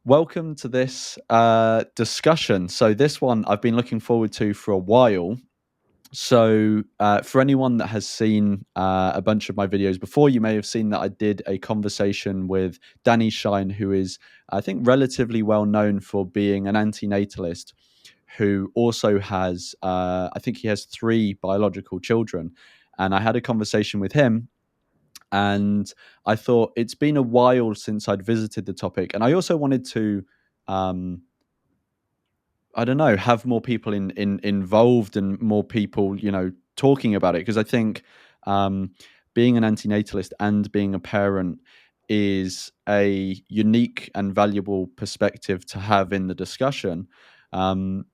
Welcome to this discussion. So, this one I've been looking forward to for a while. So, for anyone that has seen a bunch of my videos before, you may have seen that I did a conversation with Danny Shine, who is, I think, relatively well known for being an antinatalist who also has, I think he has 3 biological children. And I had a conversation with him. And I thought it's been a while since I'd visited the topic. And I also wanted to um, I don't know, have more people involved and more people, talking about it. Because I think um, being an antinatalist and being a parent is a unique and valuable perspective to have in the discussion. Um,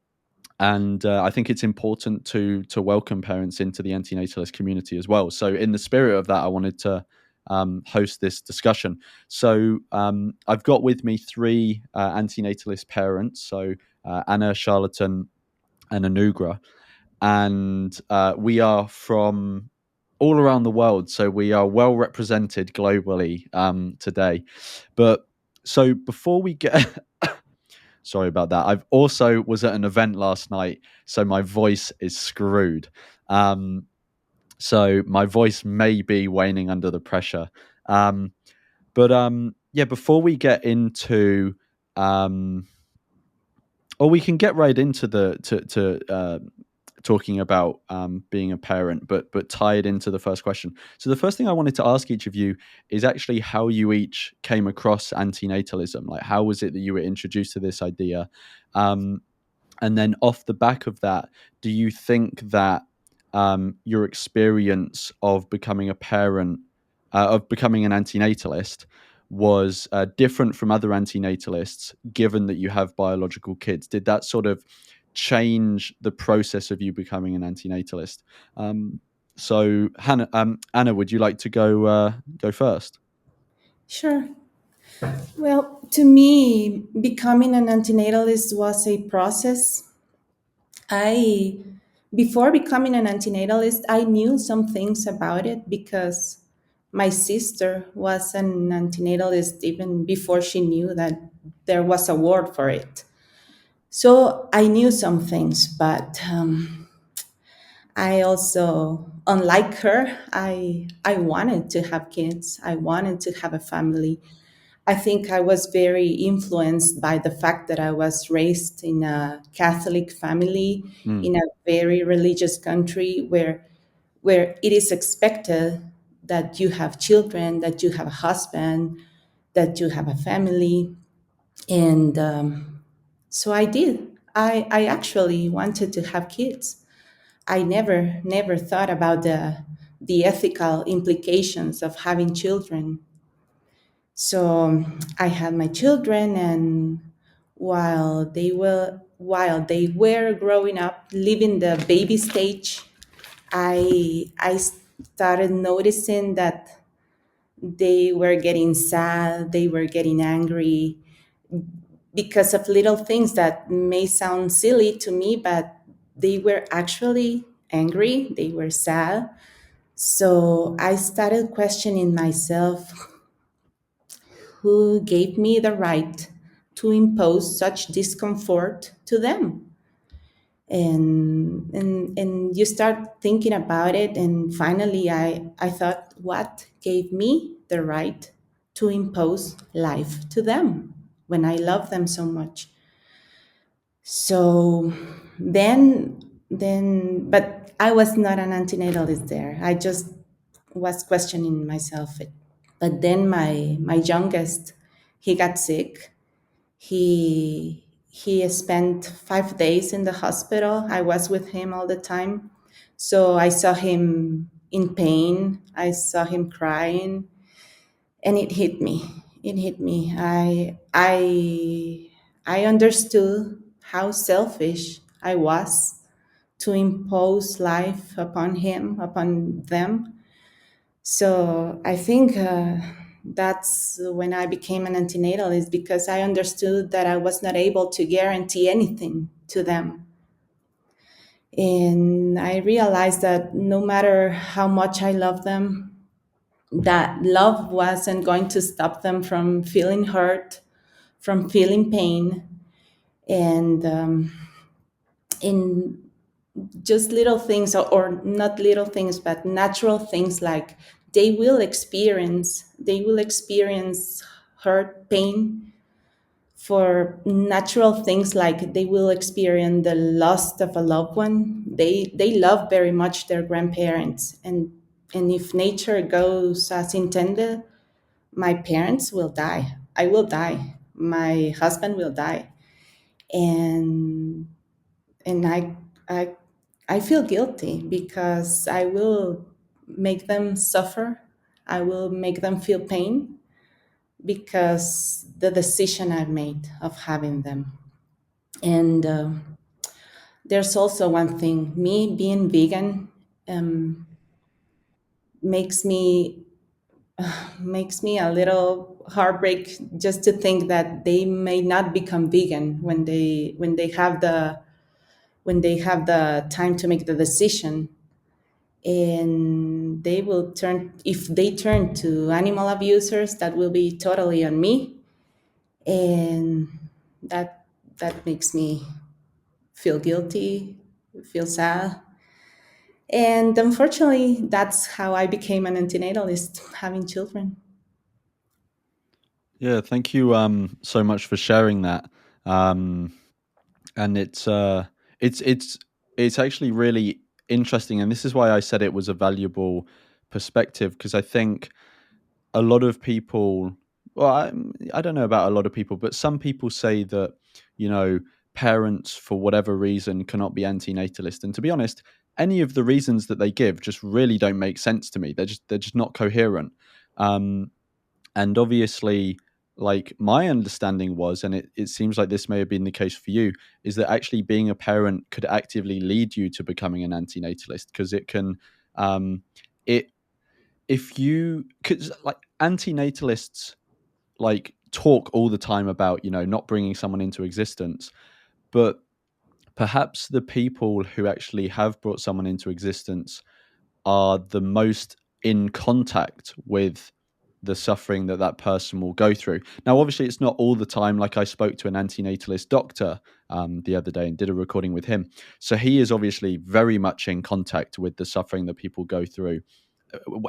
and I think it's important to welcome parents into the antinatalist community as well. So, in the spirit of that, I wanted to host this discussion. So, I've got with me 3 antinatalist parents. So, Anna, Charlatan, and Anugrah, and we are from all around the world. So we are well represented globally today. But so before we get sorry about that. I've also was at an event last night, so my voice is screwed. Um, so my voice may be waning under the pressure. But yeah, before we get into, um, or we can get right into the to talking about being a parent, but tied into the first question. So the first thing I wanted to ask each of you is actually how you each came across antinatalism. Like, how was it that you were introduced to this idea? Um, and then off the back of that, do you think that your experience of becoming a parent, of becoming an antinatalist, was different from other antinatalists, given that you have biological kids? Did that sort of change the process of you becoming an antinatalist? So, Anna, would you like to go first? Sure. Well, to me, becoming an antinatalist was a process. I, before becoming an antinatalist, I knew some things about it because my sister was an antinatalist even before she knew that there was a word for it. So I knew some things, but I also, unlike her, I wanted to have kids. I wanted to have a family. I think I was very influenced by the fact that I was raised in a Catholic family Mm, in a very religious country where it is expected that you have children, that you have a husband, that you have a family, and so I did. I actually wanted to have kids. I never thought about the ethical implications of having children. So I had my children, and while they were growing up, living the baby stage, I started noticing that they were getting sad, they were getting angry because of little things that may sound silly to me, but they were actually angry, they were sad. So I started questioning myself, who gave me the right to impose such discomfort to them? And you start thinking about it, and finally I thought, what gave me the right to impose life to them when I love them so much? So but I was not an antinatalist there. I just was questioning myself. But then my youngest, he got sick. He spent 5 days in the hospital. I was with him all the time. So I saw him in pain. I saw him crying, and it hit me. It hit me. I understood how selfish I was to impose life upon him, upon them. So I think that's when I became an antinatalist, because I understood that I was not able to guarantee anything to them. And I realized that no matter how much I love them, that love wasn't going to stop them from feeling hurt, from feeling pain, and in just little things, or not little things, but natural things, like they will experience hurt, pain, for natural things, like they will experience the loss of a loved one. They love very much their grandparents, and if nature goes as intended, my parents will die, I will die, my husband will die, and and I feel guilty because I will make them suffer, I will make them feel pain, because the decision I've made of having them. And there's also one thing: me being vegan um, makes me makes me a little heartbreak, just to think that they may not become vegan when they have the time to make the decision, and they will turn if they turn to animal abusers. That will be totally on me, and that that makes me feel guilty, feel sad. And unfortunately, that's how I became an antinatalist, having children. Yeah, thank you so much for sharing that. Um, and it's it's actually really interesting, and this is why I said it was a valuable perspective, because I think a lot of people, well, I don't know about a lot of people, but some people say that, you know, parents for whatever reason cannot be antinatalist, and to be honest, any of the reasons that they give just really don't make sense to me. They're just not coherent. um and obviously, like, my understanding was, and it seems like this may have been the case for you, is that actually being a parent could actively lead you to becoming an antinatalist, because it can, it if you, because like antinatalists, like, talk all the time about, not bringing someone into existence, but perhaps the people who actually have brought someone into existence are the most in contact with the suffering that that person will go through. Now, obviously, it's not all the time. Like, I spoke to an antinatalist doctor the other day and did a recording with him. So he is obviously very much in contact with the suffering that people go through.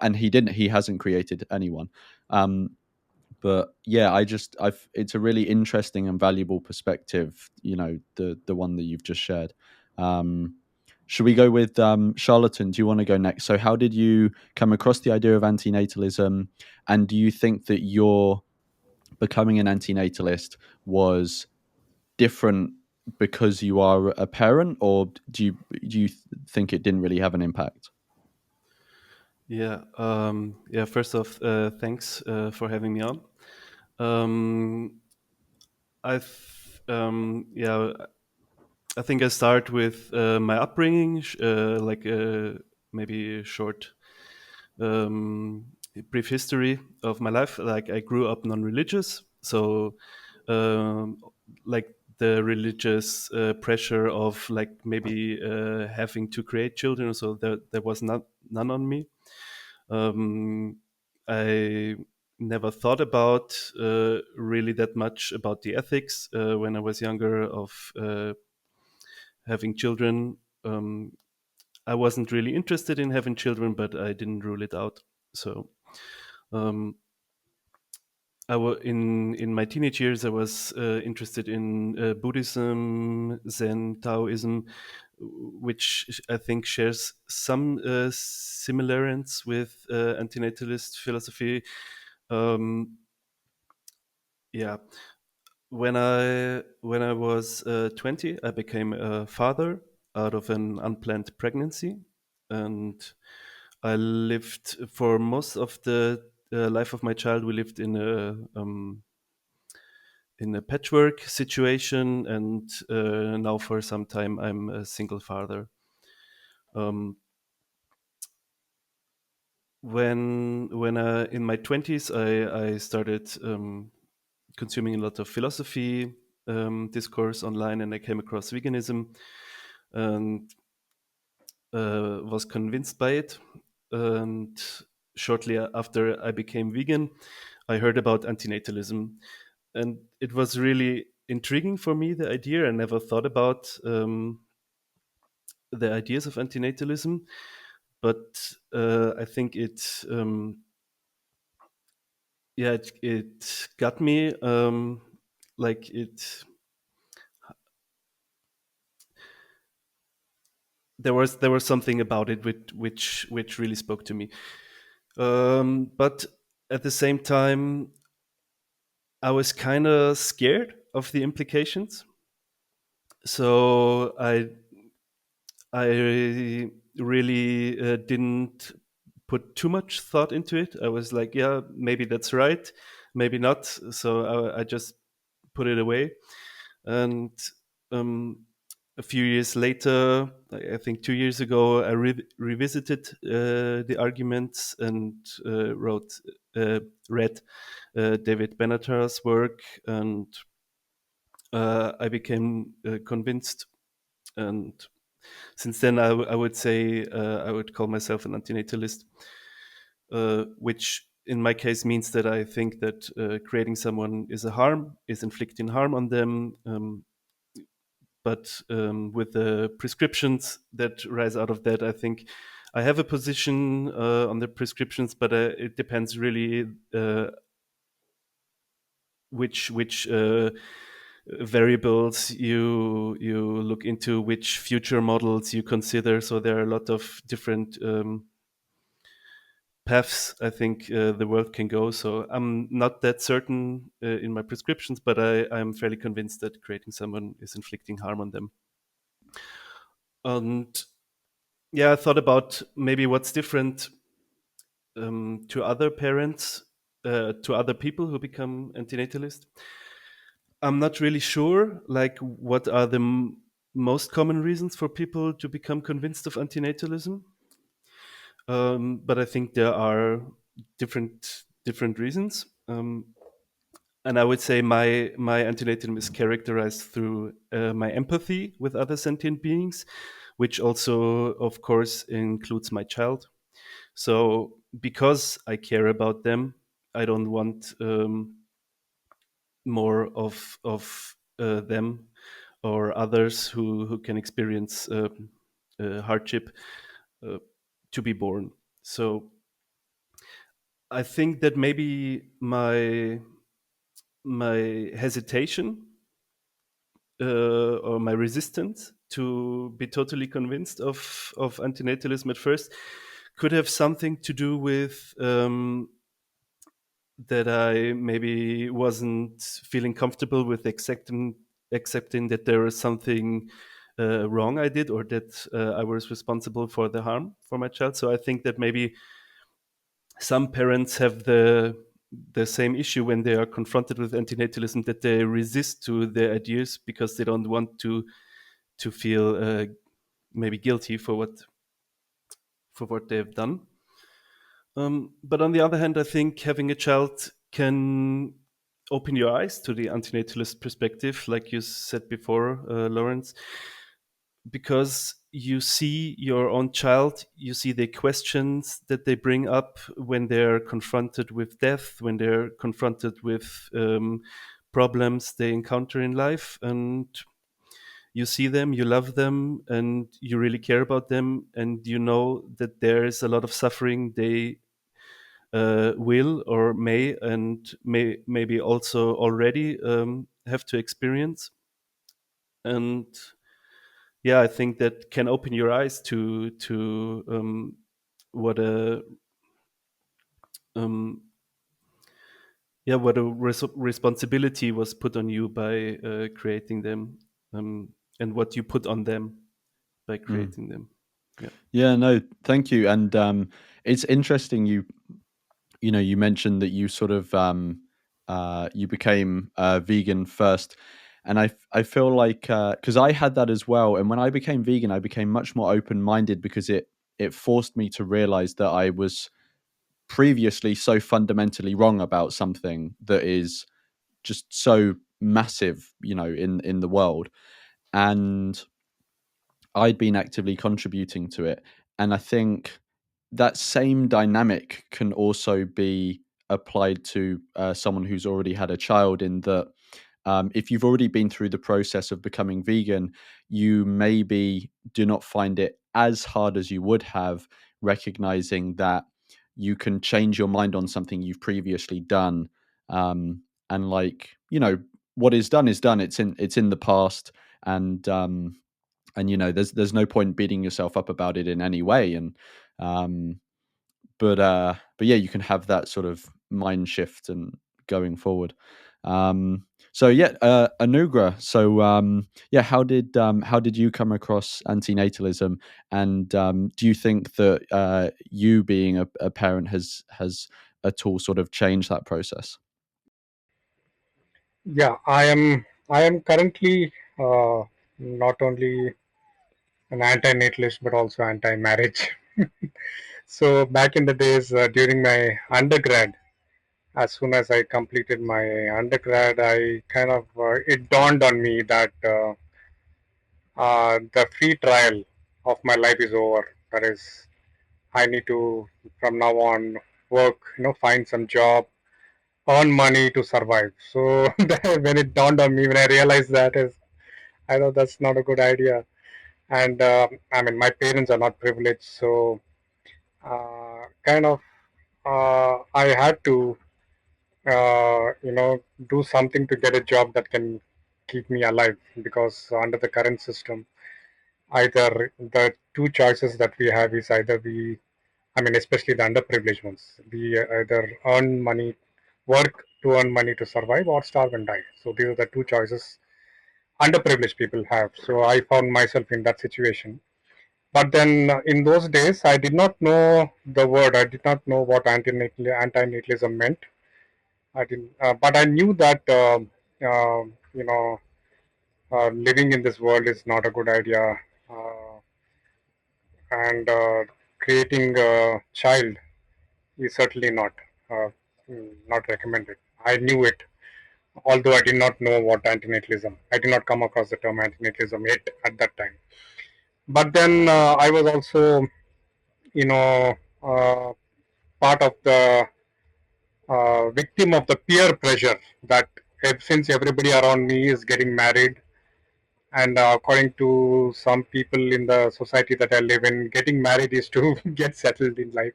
And he hasn't created anyone. But yeah, it's a really interesting and valuable perspective, the one that you've just shared. Um, should we go with Charlatan? Do you want to go next? So, how did you come across the idea of antinatalism, and do you think that your becoming an antinatalist was different because you are a parent, or do you think it didn't really have an impact? Yeah. First off, thanks for having me on. Um, yeah, I think I start with my upbringing, like maybe a short, um, brief history of my life. Like, I grew up non-religious, so um, like the religious pressure of, like, maybe having to create children, so there was none on me. Um, I never thought about really that much about the ethics when I was younger of having children. I wasn't really interested in having children, but I didn't rule it out. So um, in my teenage years, I was interested in Buddhism, Zen, Taoism, which I think shares some similarities with antinatalist philosophy. Um, yeah, when I was 20, I became a father out of an unplanned pregnancy, and I lived for most of the life of my child. We lived in a patchwork situation, and now for some time I'm a single father. Um, when in my 20s, I started consuming a lot of philosophy discourse online, and I came across veganism and was convinced by it. And shortly after I became vegan, I heard about antinatalism. and it was really intriguing for me, the idea. I never thought about the ideas of antinatalism, but I think it got me, like it there was something about it which really spoke to me. But at the same time, I was kind of scared of the implications. So I really didn't put too much thought into it. I was like, yeah, maybe that's right, maybe not. So I just put it away. And um, a few years later, I think 2 years ago, I revisited the arguments and read David Benatar's work, and I became convinced. And since then, I would say I would call myself an antinatalist, which in my case means that I think that creating someone is inflicting harm on them. But with the prescriptions that rise out of that, I think I have a position on the prescriptions, but it depends really which variables you look into, which future models you consider. So there are a lot of different paths I think the world can go. So I'm not that certain in my prescriptions, but I'm fairly convinced that creating someone is inflicting harm on them. And yeah, I thought about maybe what's different to other parents, to other people who become antinatalist. I'm not really sure, like, what are the most common reasons for people to become convinced of antinatalism. But I think there are different reasons. And I would say my antinatalism is characterized through my empathy with other sentient beings, which also, of course, includes my child. So because I care about them, I don't want more of them or others who can experience hardship to be born. So I think that maybe my hesitation or my resistance to be totally convinced of antinatalism at first could have something to do with that I maybe wasn't feeling comfortable with accepting that there was something wrong I did, or that I was responsible for the harm for my child. So I think that maybe some parents have the same issue when they are confronted with antinatalism, that they resist to their ideas because they don't want to feel maybe guilty for what they have done. But on the other hand, I think having a child can open your eyes to the antinatalist perspective, like you said before, Lawrence, because you see your own child, you see the questions that they bring up when they're confronted with death, when they're confronted with problems they encounter in life, and you see them, you love them, and you really care about them, and you know that there is a lot of suffering they will or may and maybe also already have to experience. And yeah, I think that can open your eyes to what a um, what a responsibility was put on you by creating them, and what you put on them by creating them. Yeah. Yeah, no, thank you. And it's interesting you mentioned that you sort of you became vegan first, and I feel like because I had that as well, and when I became vegan, I became much more open minded because it forced me to realize that I was previously so fundamentally wrong about something that is just so massive, in the world, and I'd been actively contributing to it. And I think that same dynamic can also be applied to someone who's already had a child, in that if you've already been through the process of becoming vegan, you maybe do not find it as hard as you would have, recognizing that you can change your mind on something you've previously done. And like, what is done is done. It's in the past. And there's no point beating yourself up about it in any way. And um, but yeah, you can have that sort of mind shift and going forward. So yeah, Anugrah. So yeah, how did you come across antinatalism, and do you think that you being a parent has at all sort of changed that process? Yeah, I am currently not only an anti-natalist but also anti-marriage. So back in the days during my undergrad, as soon as I completed my undergrad, I kind of it dawned on me that the free trial of my life is over. That is, I need to from now on work, find some job, earn money to survive. So when it dawned on me, when I realized that is, I know that's not a good idea. And I mean, my parents are not privileged, so kind of I had to do something to get a job that can keep me alive, because under the current system, either the two choices that we have is either we, I mean, especially the underprivileged ones, we either earn money, work to earn money to survive, or starve and die. So these are the two choices underprivileged people have. So I found myself in that situation. But then in those days, I did not know the word. I did not know what antinatalism meant. I didn't, but I knew that you know living in this world is not a good idea, and creating a child is certainly uh, not recommended. I knew it, although I did not know what antinatalism. I did not come across the term antinatalism yet at that time. But then I was also, you know, uh, part of the victim of the peer pressure that since everybody around me is getting married, and according to some people in the society that I live in, getting married is to get settled in life.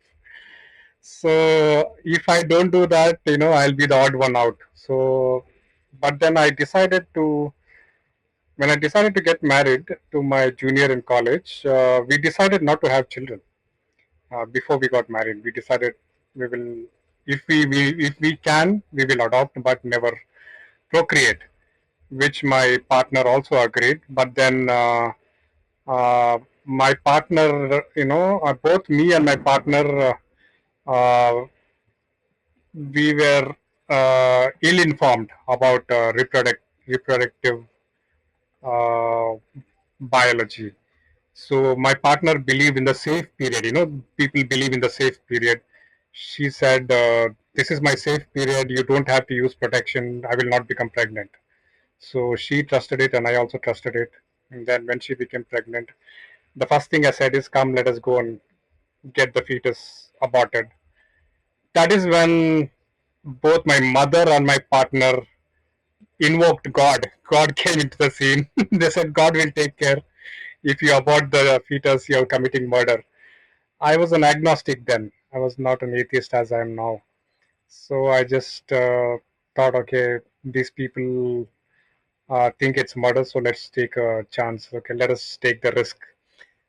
So if I don't do that, I'll be the odd one out. So, but then when I decided to get married to my junior in college, we decided not to have children. Before we got married, we decided we will, if we can, we will adopt, but never procreate, which my partner also agreed. But then my partner, both me and my partner, we were ill-informed about reproductive uh, biology. So my partner believed in the safe period. People believe in the safe period. She said, "This is my safe period. You don't have to use protection. I will not become pregnant." So she trusted it, and I also trusted it. And then when she became pregnant, the first thing I said is, "Come, let us go and get the fetus aborted." That is when both my mother and my partner invoked God. God came into the scene. They said, "God will take care. If you abort the fetus, you're committing murder." I was an agnostic then. I was not an atheist as I am now. So I just thought, okay, these people think it's murder, so let's take a chance. Okay, let us take the risk.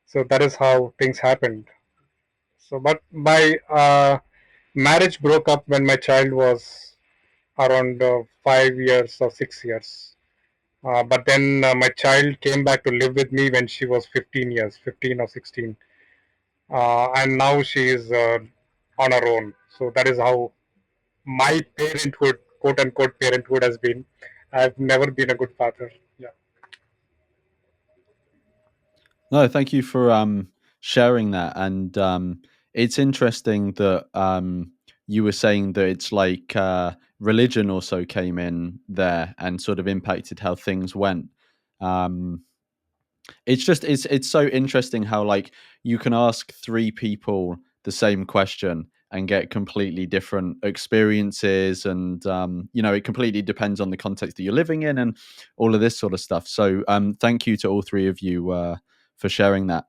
So that is how things happened. So, but my marriage broke up when my child was around 5 years or 6 years. But then my child came back to live with me when she was 15 years, 15 or 16. And now she is on her own. So that is how my parenthood, quote unquote, parenthood has been. I've never been a good father. Yeah. No, thank you for sharing that. And it's interesting that you were saying that it's like religion also came in there and sort of impacted how things went. Um, it's so interesting how, like, you can ask three people the same question and get completely different experiences, and it completely depends on the context that you're living in and all of this sort of stuff. So thank you to all three of you for sharing that.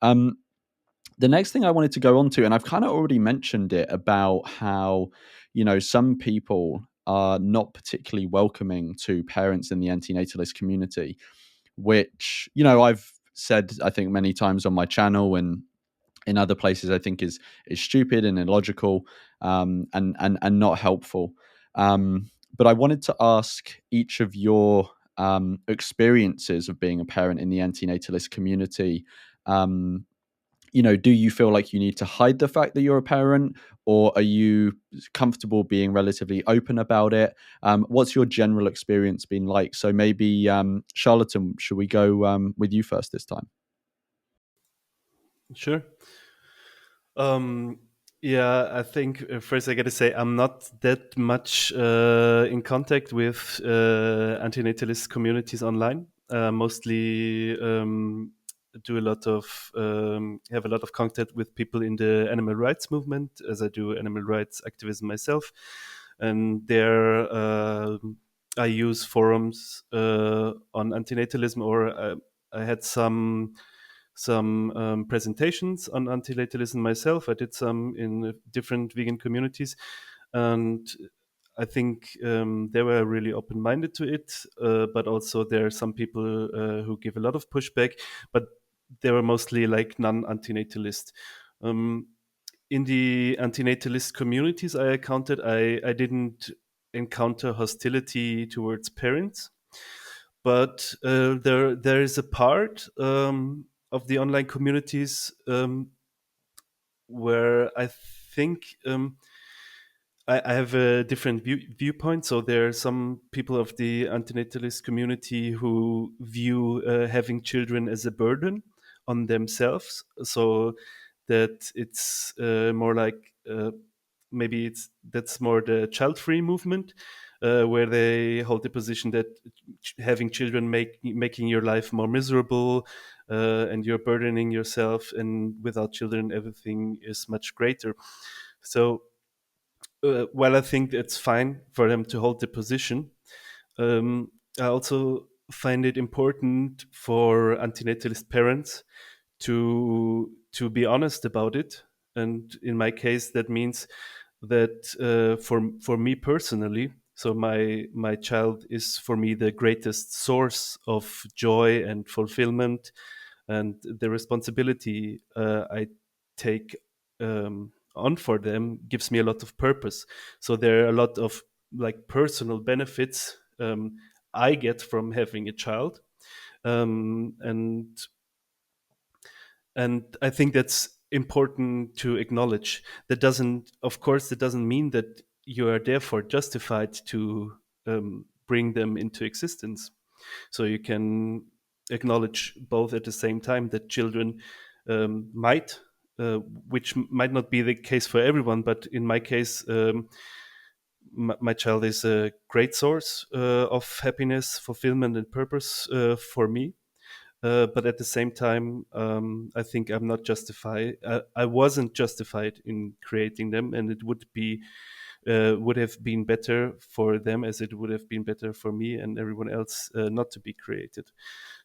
The next thing I wanted to go on to, and I've kind of already mentioned it, about how some people are not particularly welcoming to parents in the antinatalist community, which I've said, I think, many times on my channel and in other places, I think is stupid and illogical, and not helpful. But I wanted to ask each of your experiences of being a parent in the antinatalist community. Do you feel like you need to hide the fact that you're a parent, or are you comfortable being relatively open about it? What's your general experience been like? So maybe, Charlatan, should we go with you first this time? Sure. Yeah, I think first I got to say I'm not that much in contact with antinatalist communities online. Mostly do a lot of have a lot of contact with people in the animal rights movement, as I do animal rights activism myself, and there I use forums on antinatalism, or I had some presentations on antinatalism myself. I did some in different vegan communities, and I think they were really open-minded to it. But also there are some people who give a lot of pushback, but they were mostly like non-antinatalist. In the antinatalist communities I encountered, I didn't encounter hostility towards parents, but there is a part of the online communities where I think I have a different viewpoint. So there are some people of the antinatalist community who view having children as a burden on themselves. So that it's more like maybe that's more the child-free movement, where they hold the position that having children making your life more miserable, and you're burdening yourself, and without children everything is much greater. So while I think it's fine for them to hold the position, I also find it important for antinatalist parents to be honest about it. And in my case, that means that for me personally, so my child is for me the greatest source of joy and fulfillment, and the responsibility I take on for them gives me a lot of purpose. So there are a lot of like personal benefits I get from having a child, and I think that's important to acknowledge. Of course, that doesn't mean that you are therefore justified to bring them into existence. So you can acknowledge both at the same time, that children might, which might not be the case for everyone, but in my case, my child is a great source of happiness, fulfillment, and purpose for me. But at the same time, I think I'm not justified. I wasn't justified in creating them, and it would have been better for them, as it would have been better for me and everyone else not to be created.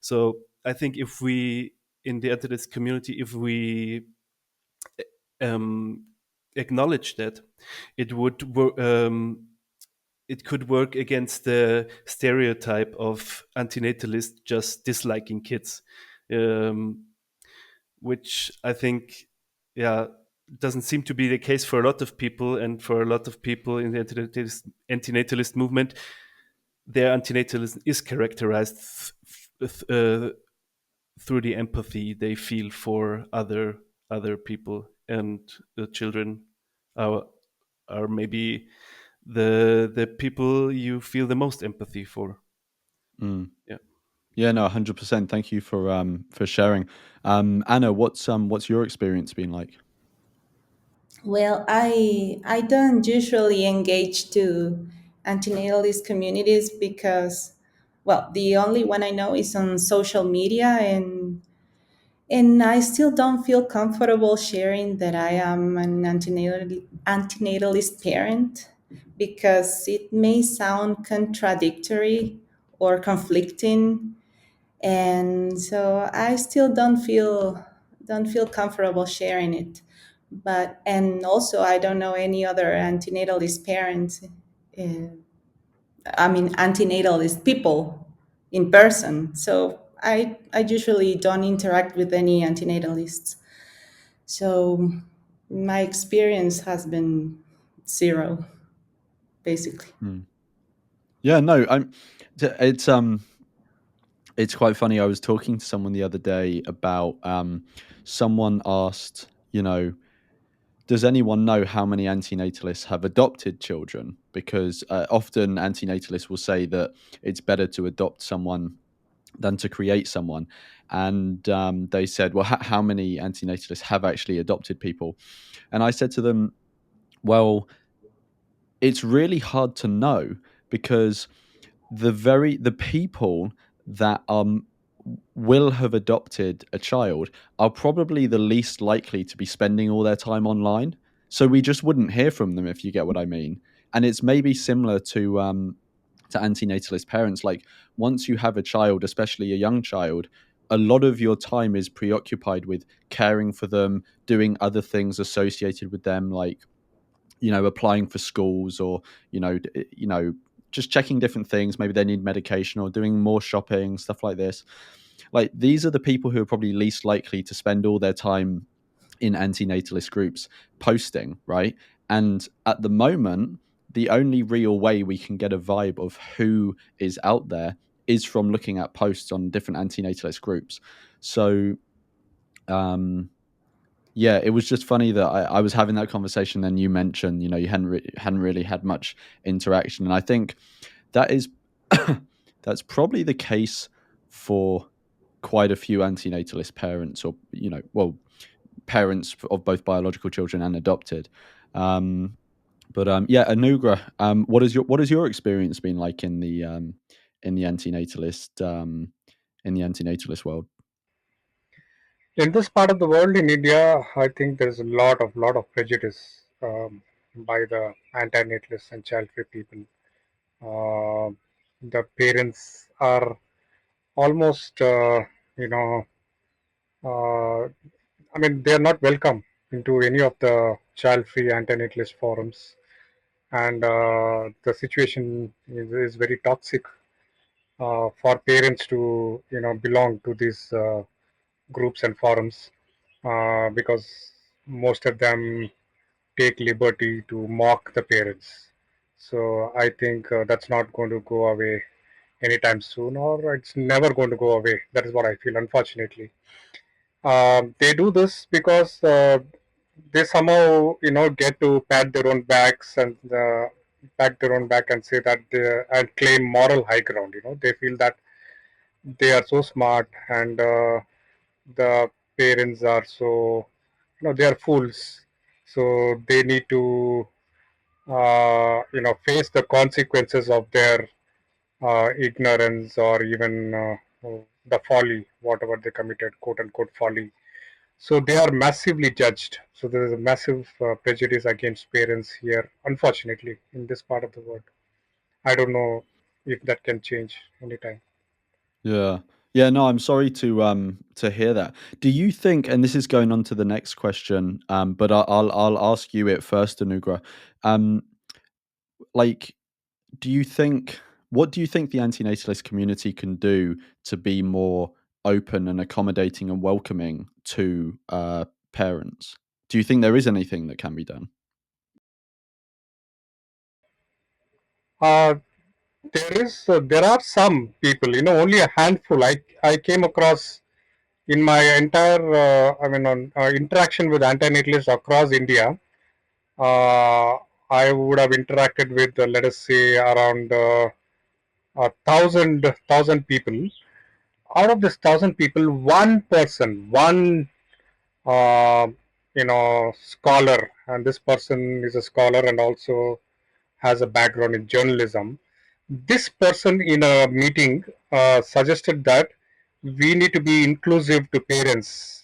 So I think if we, in the Antinatalism community, if we um, acknowledge that, it would it could work against the stereotype of antinatalist just disliking kids, um, which I think, yeah, doesn't seem to be the case for a lot of people. And for a lot of people in the antinatalist movement, their antinatalism is characterized through the empathy they feel for other people, and the children are maybe the people you feel the most empathy for. Yeah. Yeah, no, 100%. Thank you for sharing. Anna, what's your experience been like? Well, I don't usually engage to antinatalist communities because, well, the only one I know is on social media, And I still don't feel comfortable sharing that I am an antinatalist parent because it may sound contradictory or conflicting, and so I still don't feel comfortable sharing it. But and also I don't know any other antinatalist parents. Uh, I mean antinatalist people in person. So I usually don't interact with any antinatalists. So my experience has been zero, basically. Hmm. Yeah, no, it's it's quite funny. I was talking to someone the other day about someone asked, does anyone know how many antinatalists have adopted children? Because often antinatalists will say that it's better to adopt someone than to create someone. And they said, well, how many antinatalists have actually adopted people? And I said to them, well, it's really hard to know because the people that will have adopted a child are probably the least likely to be spending all their time online. So we just wouldn't hear from them, if you get what I mean. And it's maybe similar to antinatalist parents. Like once you have a child, especially a young child, a lot of your time is preoccupied with caring for them, doing other things associated with them, like applying for schools, or just checking different things. Maybe they need medication or doing more shopping, stuff like this. Like these are the people who are probably least likely to spend all their time in antinatalist groups posting, right? And at the moment, the only real way we can get a vibe of who is out there is from looking at posts on different antinatalist groups. So um yeah, it was just funny that I was having that conversation, and you mentioned, you hadn't really had much interaction, and I think that is that's probably the case for quite a few antinatalist parents, or well, parents of both biological children and adopted. Um, but yeah, Anugrah, what has your experience been like in the antinatalist world? In this part of the world, in India, I think there's a lot of prejudice by the anti-natalist and child-free people. Uh, the parents are almost, you know, uh, I mean, they are not welcome into any of the child-free anti-natalist forums, and the situation is very toxic for parents to, belong to these groups and forums because most of them take liberty to mock the parents. So I think that's not going to go away anytime soon, or it's never going to go away. That is what I feel, unfortunately. They do this because they somehow, get to pat their own backs and pat their own back and say that and claim moral high ground. They feel that they are so smart, and the parents are so, they are fools, so they need to face the consequences of their ignorance, or even the folly, whatever they committed, quote unquote folly. So they are massively judged. So there is a massive prejudice against parents here, unfortunately, in this part of the world. I don't know if that can change anytime. Yeah. Yeah, no, I'm sorry to hear that. Do you think, and this is going on to the next question, but I'll ask you it first, Anugrah. Um, like, do you think what do you think the antinatalist community can do to be more open and accommodating and welcoming to parents? Do you think there is anything that can be done? Uh, there are some people, only a handful. I came across in my entire, on interaction with antinatalists across India. Uh, I would have interacted with, let us say, around a thousand people. Out of this thousand people, one person, one uh, scholar, and this person is a scholar and also has a background in journalism. This person in a meeting suggested that we need to be inclusive to parents,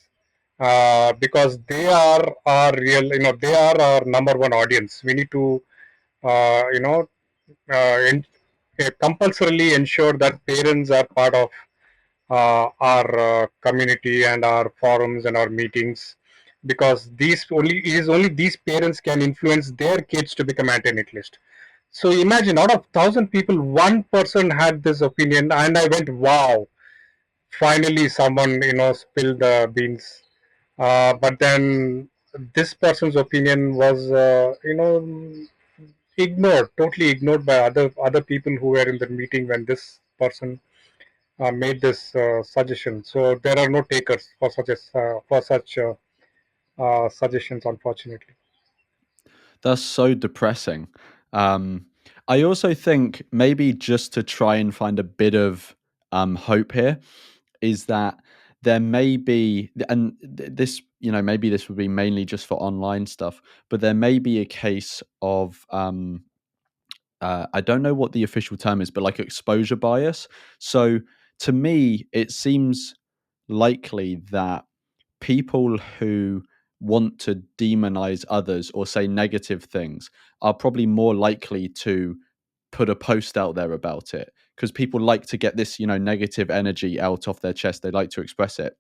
because they are our real, they are our number one audience. We need to, you know, compulsorily ensure that parents are part of our community and our forums and our meetings, because only these parents can influence their kids to become anti-natalist. So imagine, out of 1,000 people, one person had this opinion, and I went, "Wow! Finally, someone spilled the beans." But then this person's opinion was, ignored, totally ignored by other people who were in the meeting when this person made this suggestion. So there are no takers for such suggestions, unfortunately. That's so depressing. I also think maybe just to try and find a bit of hope here is that there may be, and this, maybe this would be mainly just for online stuff, but there may be a case of, I don't know what the official term is, but like exposure bias. So to me, it seems likely that people who want to demonize others or say negative things are probably more likely to put a post out there about it, because people like to get this negative energy out off their chest. They like to express it.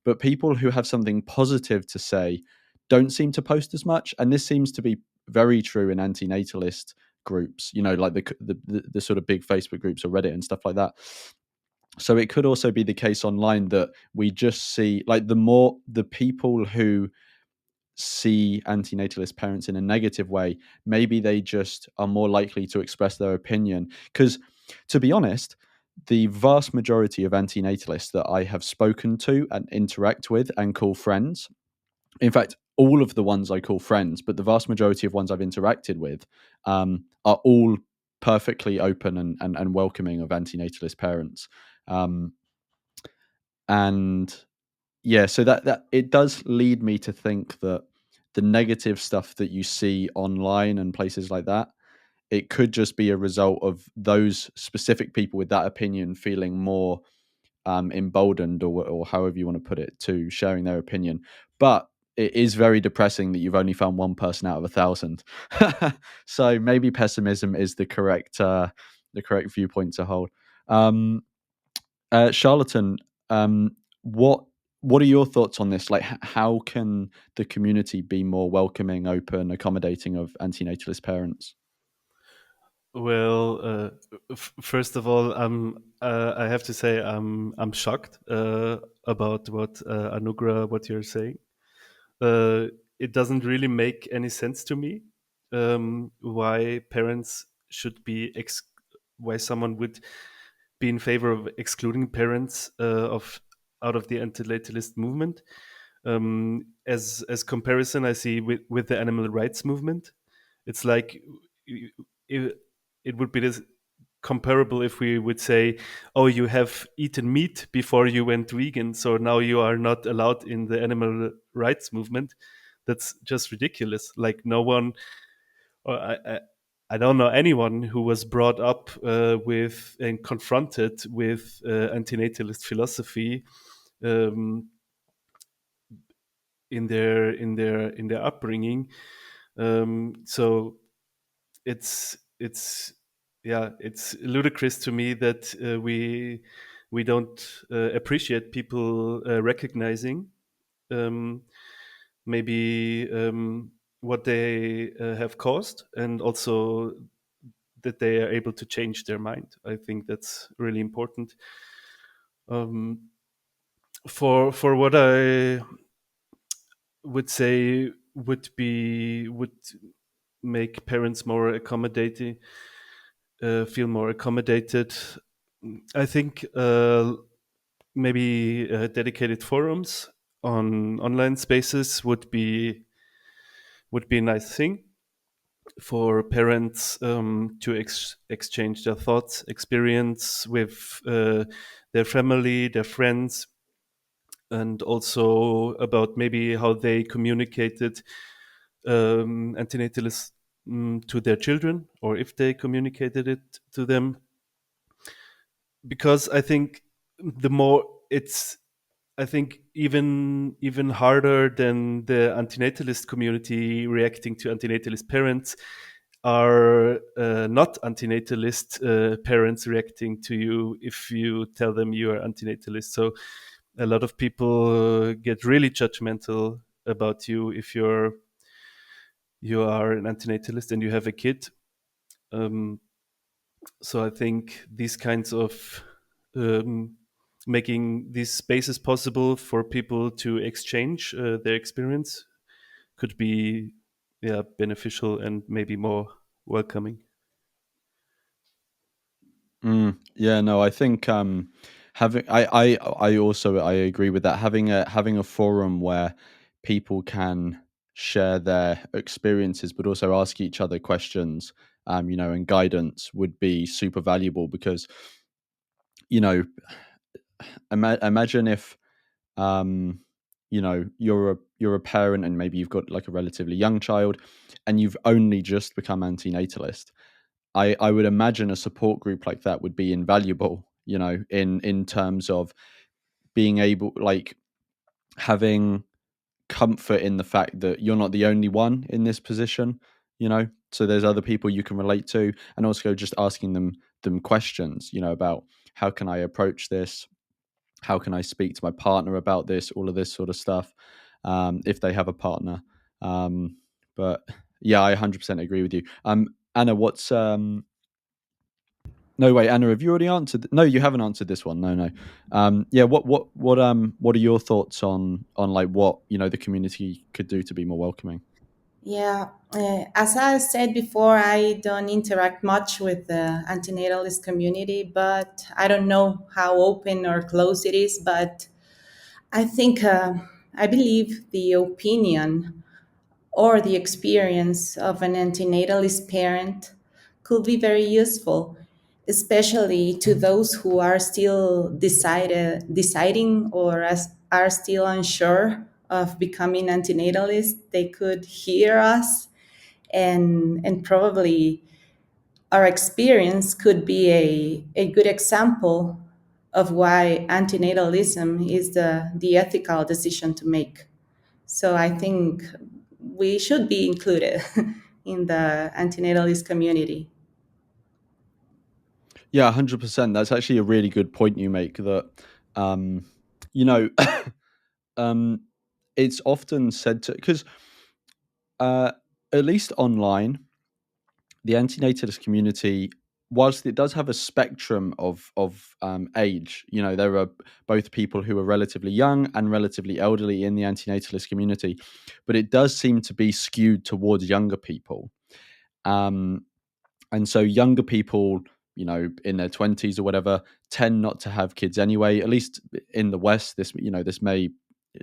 But people who have something positive to say don't seem to post as much, and this seems to be very true in antinatalist groups, like the sort of big Facebook groups or Reddit and stuff like that. So it could also be the case online that we just see, like, the people who see antinatalist parents in a negative way, maybe they just are more likely to express their opinion. Because, to be honest, the vast majority of antinatalists that I have spoken to and interact with and call friends, in fact, all of the ones I call friends, but the vast majority of ones I've interacted with, are all perfectly open and welcoming of antinatalist parents. Um, and yeah, so that it does lead me to think that the negative stuff that you see online and places like that, it could just be a result of those specific people with that opinion feeling more emboldened, or however you want to put it, to sharing their opinion. But it is very depressing that you've only found one person out of 1,000. So maybe pessimism is the correct viewpoint to hold. Charlatan, what are your thoughts on this? Like, how can the community be more welcoming, open, accommodating of antinatalist parents? Well, first of all, I have to say I'm shocked about what what you're saying. It doesn't really make any sense to me, why parents should be why someone would be in favor of excluding parents of out of the anti-natalist movement. As comparison, I see with the animal rights movement. It's like it, it would be this comparable if we would say, "Oh, you have eaten meat before you went vegan, so now you are not allowed in the animal rights movement." That's just ridiculous. Like, no one, or I don't know anyone who was brought up with and confronted with antinatalist philosophy um, in their upbringing. So it's yeah, it's ludicrous to me that we don't appreciate people recognizing um, maybe what they have caused, and also that they are able to change their mind. I think that's really important. Um, for what I would say would make parents more accommodating, feel more accommodated. I think maybe dedicated forums on online spaces would be a nice thing for parents to exchange their thoughts, experience with their family, their friends, and also about maybe how they communicated antinatalism to their children, or if they communicated it to them. Because I think the more it's, I think, even harder than the antinatalist community reacting to antinatalist parents are not antinatalist parents reacting to you if you tell them you are antinatalist. So a lot of people get really judgmental about you if you are an antinatalist and you have a kid. So I think these kinds of making these spaces possible for people to exchange their experience could be, yeah, beneficial and maybe more welcoming. Yeah, no, I think having I also I agree with that. Having a forum where people can share their experiences, but also ask each other questions, and guidance would be super valuable because you know, imagine if you're a parent and maybe you've got like a relatively young child, and you've only just become antinatalist. I would imagine a support group like that would be invaluable, in terms of being able, like, having comfort in the fact that you're not the only one in this position, so there's other people you can relate to, and also just asking them questions, about how can I approach this, how can I speak to my partner about this, all of this sort of stuff, if they have a partner. But yeah, I 100% agree with you. Anna, what's no, wait, Anna, have you already answered? No, you haven't answered this one. No, no. Yeah, what are your thoughts on like what the community could do to be more welcoming? Yeah, as I said before, I don't interact much with the antinatalist community, but I don't know how open or close it is. But I think, I believe the opinion or the experience of an antinatalist parent could be very useful, especially to those who are still deciding or are still unsure of becoming antinatalist. They could hear us, and probably our experience could be a good example of why antinatalism is the ethical decision to make. So I think we should be included in the antinatalist community. Yeah, 100%. That's actually a really good point you make. That um, you know, um, it's often said to because uh, at least online, the antinatalist community, whilst it does have a spectrum of age, there are both people who are relatively young and relatively elderly in the antinatalist community, but it does seem to be skewed towards younger people. Um, and so younger people, in their 20s or whatever, tend not to have kids anyway. At least in the West, this may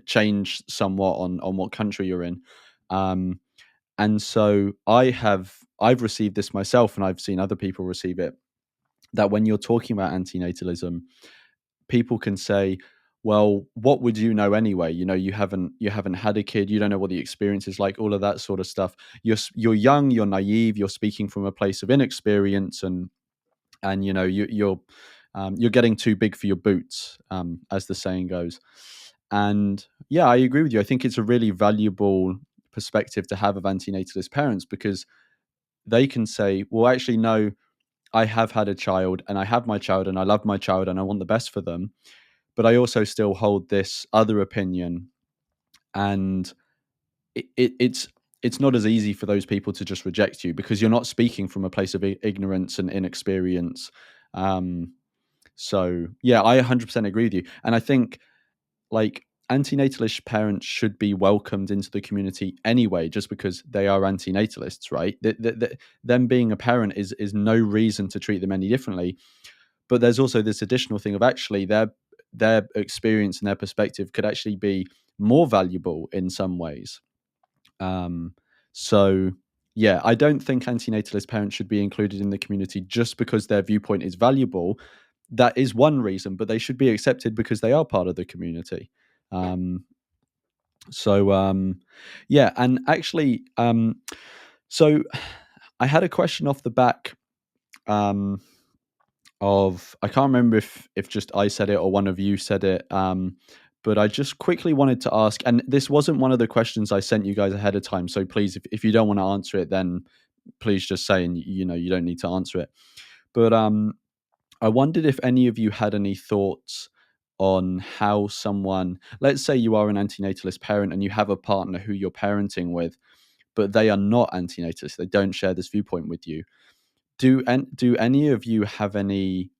change somewhat on what country you're in. Um, and so I've received this myself, and I've seen other people receive it, that when you're talking about antinatalism, people can say, well, what would you know anyway? You haven't had a kid, you don't know what the experience is like, all of that sort of stuff. You're young, you're naive, you're speaking from a place of inexperience, and you're getting too big for your boots, as the saying goes. And yeah, I agree with you. I think it's a really valuable perspective to have of antinatalist parents, because they can say, well, actually, no, I have had a child, and I have my child, and I love my child, and I want the best for them, but I also still hold this other opinion. And it's not as easy for those people to just reject you, because you're not speaking from a place of ignorance and inexperience. So yeah, I 100% agree with you, and I think, like, antinatalist parents should be welcomed into the community anyway, just because they are antinatalists, right? Them being a parent is no reason to treat them any differently. But there's also this additional thing of, actually, their experience and their perspective could actually be more valuable in some ways. Um, so yeah, I don't think antinatalist parents should be included in the community just because their viewpoint is valuable. That is one reason, but they should be accepted because they are part of the community. Um, so yeah, and actually, so I had a question off the back, um, of, I can't remember if just I said it or one of you said it, but I just quickly wanted to ask, and this wasn't one of the questions I sent you guys ahead of time, so please, if you don't want to answer it, then please just say, and you don't need to answer it. But I wondered if any of you had any thoughts on how someone, let's say you are an antinatalist parent and you have a partner who you're parenting with, but they are not antinatalist, they don't share this viewpoint with you. Do any of you have any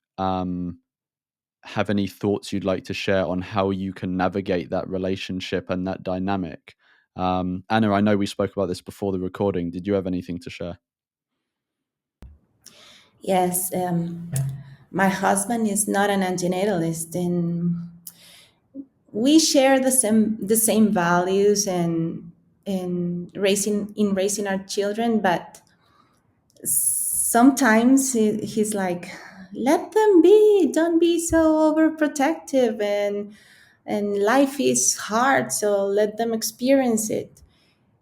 thoughts you'd like to share on how you can navigate that relationship and that dynamic? Anna, I know we spoke about this before the recording. Did you have anything to share? Yes, my husband is not an antinatalist, and we share the same values and in raising our children, but sometimes he's like, let them be, don't be so overprotective, and life is hard, so let them experience it.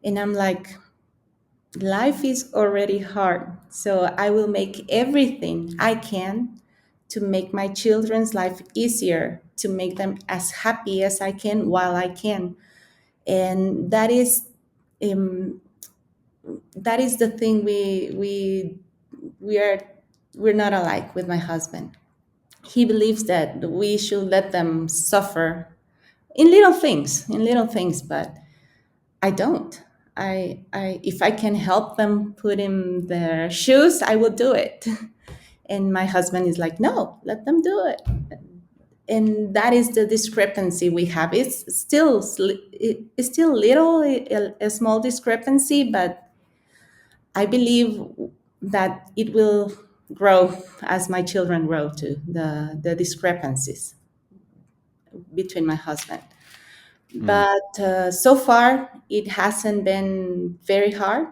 And I'm like, life is already hard, so I will make everything I can to make my children's life easier, to make them as happy as I can while I can. And um, that is the thing. We're not alike with my husband. He believes that we should let them suffer in little things, but I don't. I if I can help them put in their shoes, I will do it. And my husband is like, no, let them do it. And that is the discrepancy we have. It's still little, a small discrepancy, but I believe that it will grow as my children grow too. The discrepancies between my husband. Mm, But so far, it hasn't been very hard.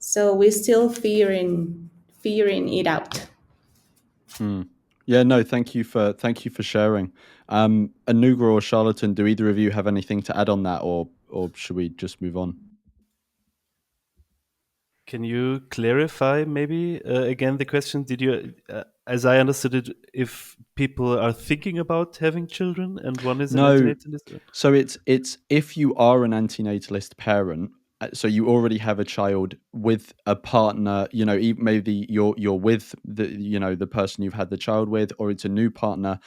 So we're still figuring it out. mm. Yeah, no, thank you for sharing. Anugra or Charlatan, do either of you have anything to add on that, or should we just move on? Can you clarify maybe again the question? Did you, as I understood it, if people are thinking about having children and one is an No. antinatalist? So it's if you are an antinatalist parent, so you already have a child with a partner, maybe you're with the person you've had the child with, or it's a new partner,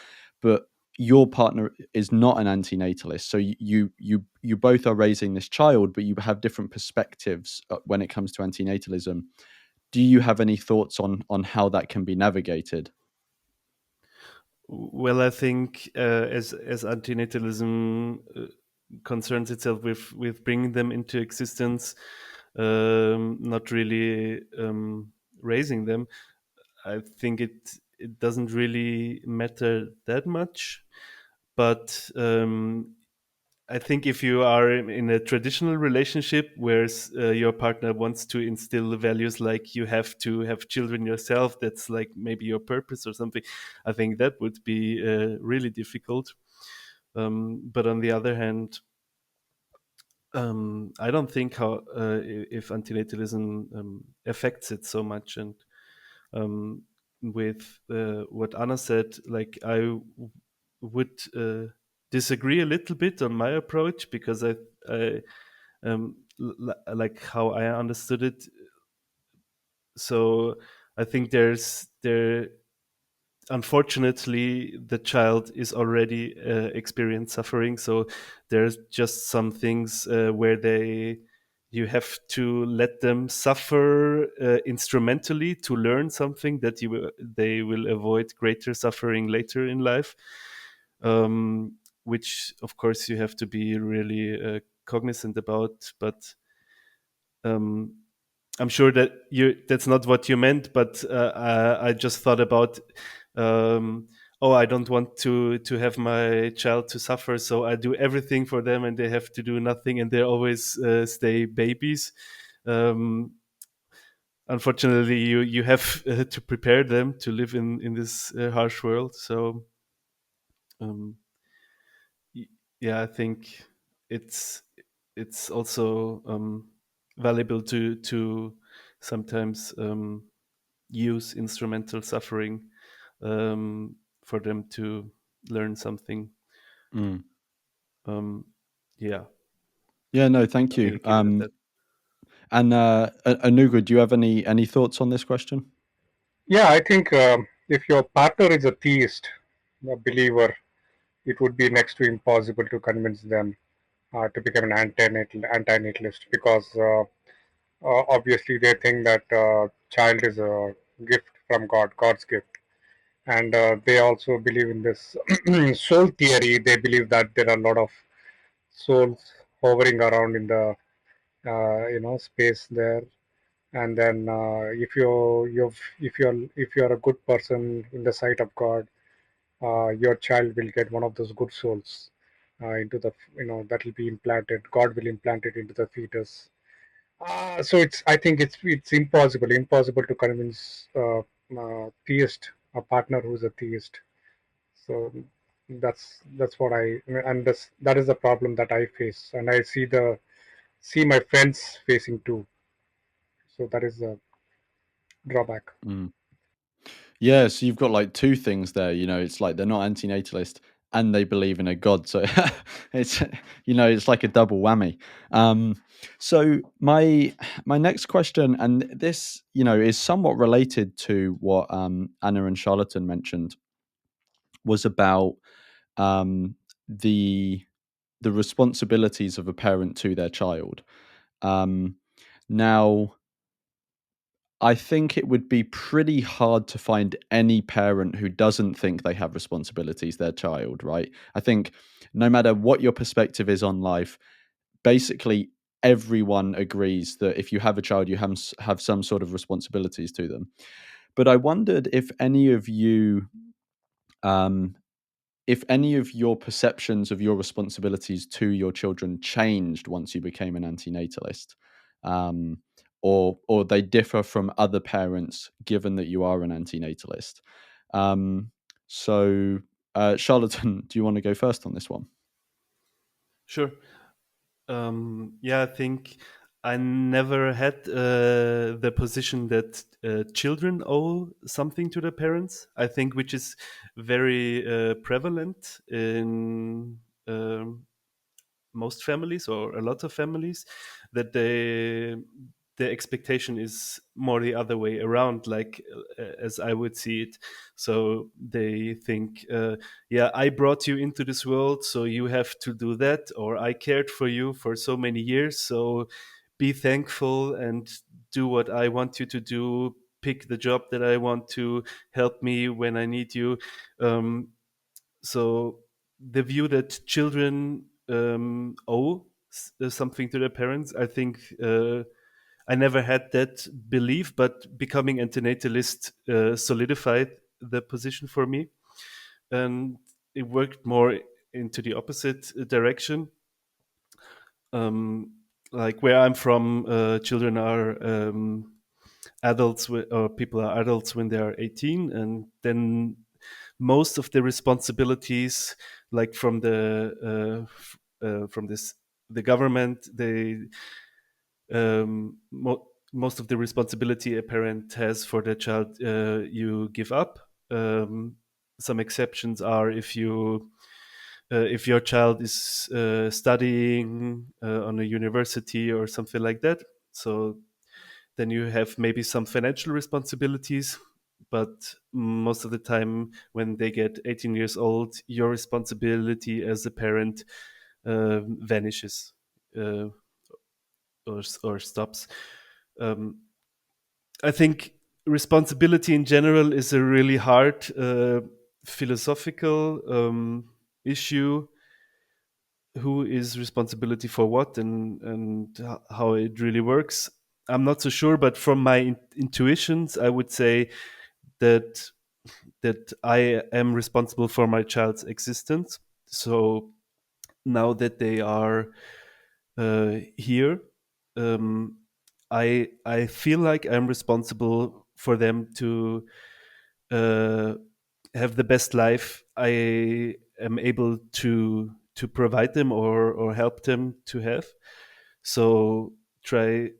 but your partner is not an antinatalist. So you both are raising this child, but you have different perspectives when it comes to antinatalism. Do you have any thoughts on how that can be navigated? Well, I think as antinatalism concerns itself with bringing them into existence, not really raising them, I think it doesn't really matter that much. But I think if you are in a traditional relationship where your partner wants to instill values like you have to have children yourself, that's like maybe your purpose or something, I think that would be really difficult. But on the other hand, I don't think if antinatalism affects it so much. And um, with what Anna said, like would disagree a little bit on my approach, because I like how I understood it. So I think there unfortunately the child is already experienced suffering, so there's just some things where you have to let them suffer instrumentally to learn something that they will avoid greater suffering later in life, which of course you have to be really cognizant about. But um, I'm sure that that's not what you meant, but I just thought about, oh, I don't want to have my child to suffer, so I do everything for them, and they have to do nothing, and they always stay babies. Um, Unfortunately, you have to prepare them to live in this harsh world. So, um, yeah, I think it's it's also valuable to sometimes use instrumental suffering for them to learn something. Mm. Yeah, Yeah, no, thank I'll you. keep it at that. And Anugrah, do you have any thoughts on this question? Yeah, I think if your partner is a theist, a believer, it would be next to impossible to convince them to become an antinatalist, because obviously they think that child is a gift from God, God's gift, and they also believe in this soul theory. They believe that there are a lot of souls hovering around in the space there, and then if you're a good person in the sight of God, your child will get one of those good souls into the, that will be implanted. God will implant it into the fetus. So I think it's impossible to convince theist, a partner who's a theist. So that's what and that is the problem that I face, and I see my friends facing too. So that is the drawback. Mm. Yeah, so you've got like two things there. It's like they're not antinatalist and they believe in a god. So it's it's like a double whammy. So my next question, and this is somewhat related to what Anna and Charlatan mentioned, was about um, the the responsibilities of a parent to their child. Um, Now, I think it would be pretty hard to find any parent who doesn't think they have responsibilities their child, right? I think no matter what your perspective is on life, basically everyone agrees that if you have a child, you have some sort of responsibilities to them. But I wondered um, if any of your perceptions of your responsibilities to your children changed once you became an antinatalist, um, or they differ from other parents given that you are an antinatalist. Um, so, Charlatan, do you want to go first on this one? Sure. Yeah, I think I never had the position that children owe something to their parents. I think which is very prevalent in most families or a lot of families, that the expectation is more the other way around, like as I would see it. So they think, yeah, I brought you into this world, so you have to do that, or I cared for you for so many years, so be thankful and do what I want you to do, pick the job that I want to, help me when I need you. So the view that children owe something to their parents, I think I never had that belief, but becoming antinatalist solidified the position for me, and it worked more into the opposite direction. Like where I'm from, children are adults, or people are adults when they are 18, and then most of the responsibilities, like from the government, most of the responsibility a parent has for their child, you give up. Some exceptions are if your child is studying on a university or something like that. So then you have maybe some financial responsibilities, but most of the time when they get 18 years old, your responsibility as a parent vanishes, uh, or stops. um, I think responsibility in general is a really hard philosophical issue. Who is responsibility for what, and how it really works, I'm not so sure, but from my intuitions I would say that I am responsible for my child's existence. So now that they are here, I feel like I'm responsible for them to uh, have the best life I am able to provide them, or help them to have. So try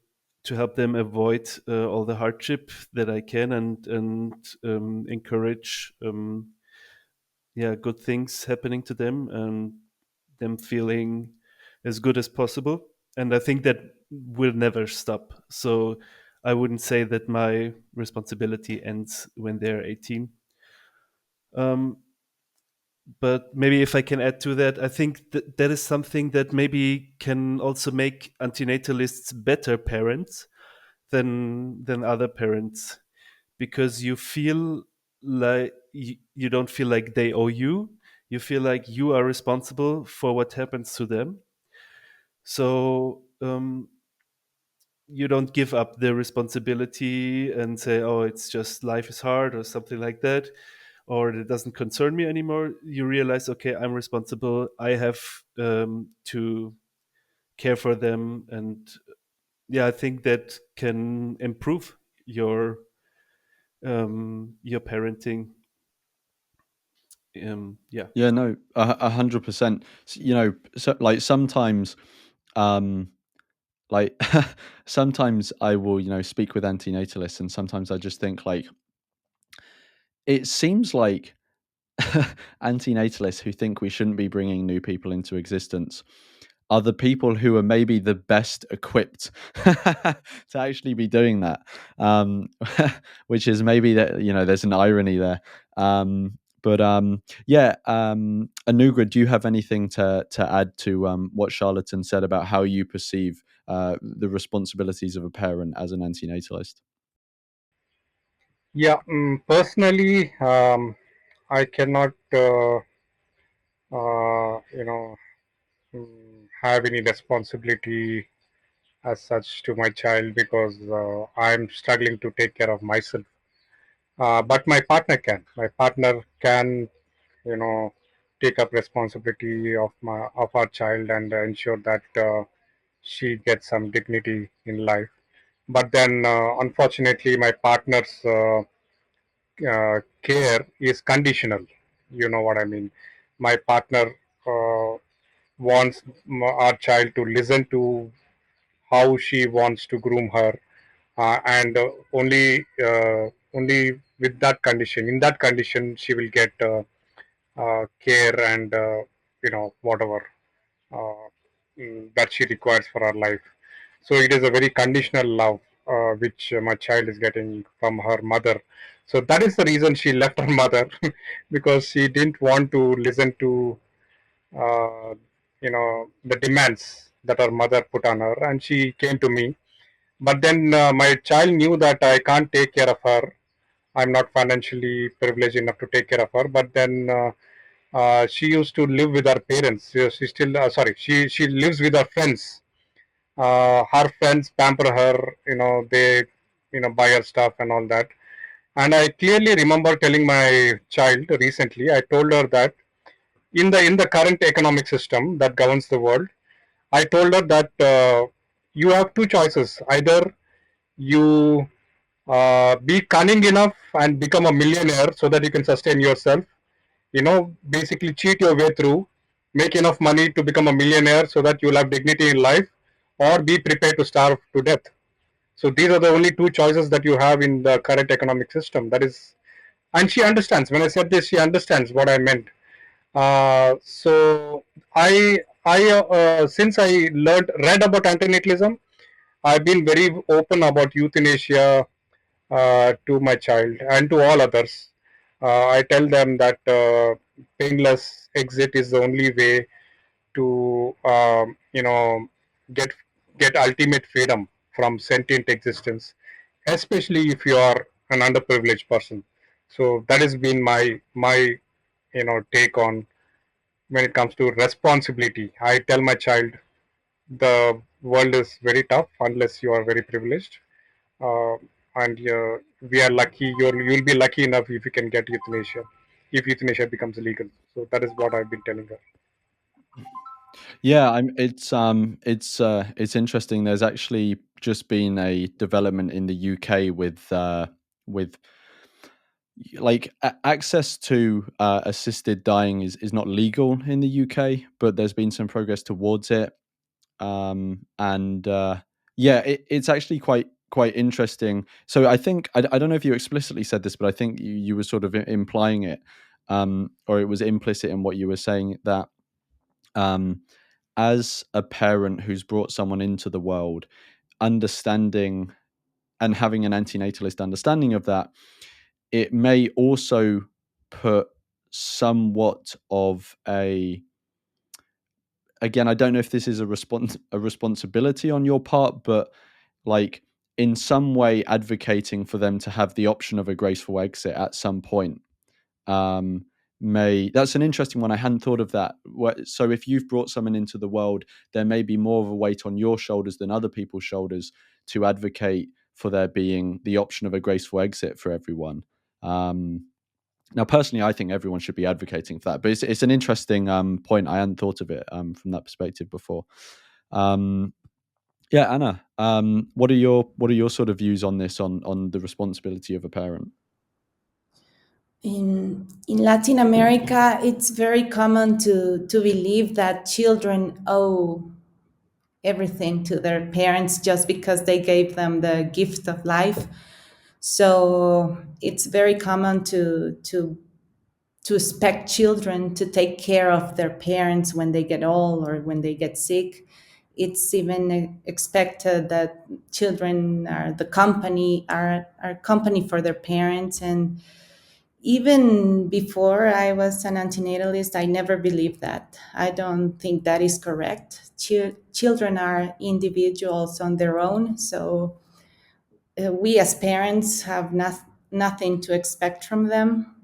to help them avoid all the hardship that I can, and encourage good things happening to them and them feeling as good as possible. And I think that will never stop. So I wouldn't say that my responsibility ends when they're 18. But maybe if I can add to that, I think that is something that maybe can also make antinatalists better parents than other parents, because you feel like you don't feel like they owe you. You feel like you are responsible for what happens to them. So you don't give up the responsibility and say, oh, it's just life is hard or something like that, or it doesn't concern me anymore. You realize, okay, I'm responsible. I have to care for them. And yeah, I think that can improve your parenting. Yeah. Yeah, no, 100%. You know, so like sometimes, um, like sometimes I will, you know, speak with antinatalists, and sometimes I just think like it seems like antinatalists who think we shouldn't be bringing new people into existence are the people who are maybe the best equipped to actually be doing that, um, which is maybe that, you know, there's an irony there. Anugrah, do you have anything to add to what Charlatan said about how you perceive the responsibilities of a parent as an antinatalist? Yeah, personally, I cannot, have any responsibility as such to my child because I'm struggling to take care of myself. But my partner can. My partner can, you know, take up responsibility of our child and ensure that she gets some dignity in life. But then, unfortunately, my partner's care is conditional. You know what I mean? My partner wants our child to listen to how she wants to groom her, and only with that condition. In that condition, she will get care and whatever uh, that she requires for her life. So it is a very conditional love which my child is getting from her mother. So that is the reason she left her mother because she didn't want to listen to the demands that her mother put on her, and she came to me. But then my child knew that I can't take care of her. I'm not financially privileged enough to take care of her. But then she used to live with her parents. She still, she lives with her friends. Her friends pamper her. They buy her stuff and all that. And I clearly remember telling my child recently. I told her that in the current economic system that governs the world, I told her that you have two choices. Either you be cunning enough and become a millionaire so that you can sustain yourself, basically cheat your way through, make enough money to become a millionaire so that you'll have dignity in life, or be prepared to starve to death. So these are the only two choices that you have in the current economic system. That is, and she understands. When I said this, she understands what I meant. So since I read about antinatalism, I've been very open about euthanasia to my child and to all others. I tell them that painless exit is the only way to get get ultimate freedom from sentient existence, especially if you are an underprivileged person. So that has been my take on when it comes to responsibility. I tell my child the world is very tough unless you are very privileged, uh, and we are lucky. You'll be lucky enough if you can get euthanasia, if euthanasia becomes legal. So that is what I've been telling her. Yeah, it's interesting. There's actually just been a development in the UK with like access to assisted dying is not legal in the UK, but there's been some progress towards it. And Yeah, it's actually quite interesting. So I think I don't know if you explicitly said this, but I think you were sort of implying it, or it was implicit in what you were saying, that as a parent who's brought someone into the world, understanding and having an antinatalist understanding of that, it may also put somewhat of a, again, I don't know if this is a responsibility on your part, but like in some way advocating for them to have the option of a graceful exit at some point. um that's an interesting one. I hadn't thought of that. So if you've brought someone into the world, there may be more of a weight on your shoulders than other people's shoulders to advocate for there being the option of a graceful exit for everyone. Now personally, I think everyone should be advocating for that, but it's an interesting point. I hadn't thought of it from that perspective before. Yeah, Anna, what are your sort of views on this, on the responsibility of a parent? In Latin America, it's very common to believe that children owe everything to their parents just because they gave them the gift of life. So it's very common to expect children to take care of their parents when they get old or when they get sick. It's even expected that children are company for their parents. And even before I was an antinatalist, I never believed that. I don't think that is correct. Children are individuals on their own, so we as parents have nothing to expect from them.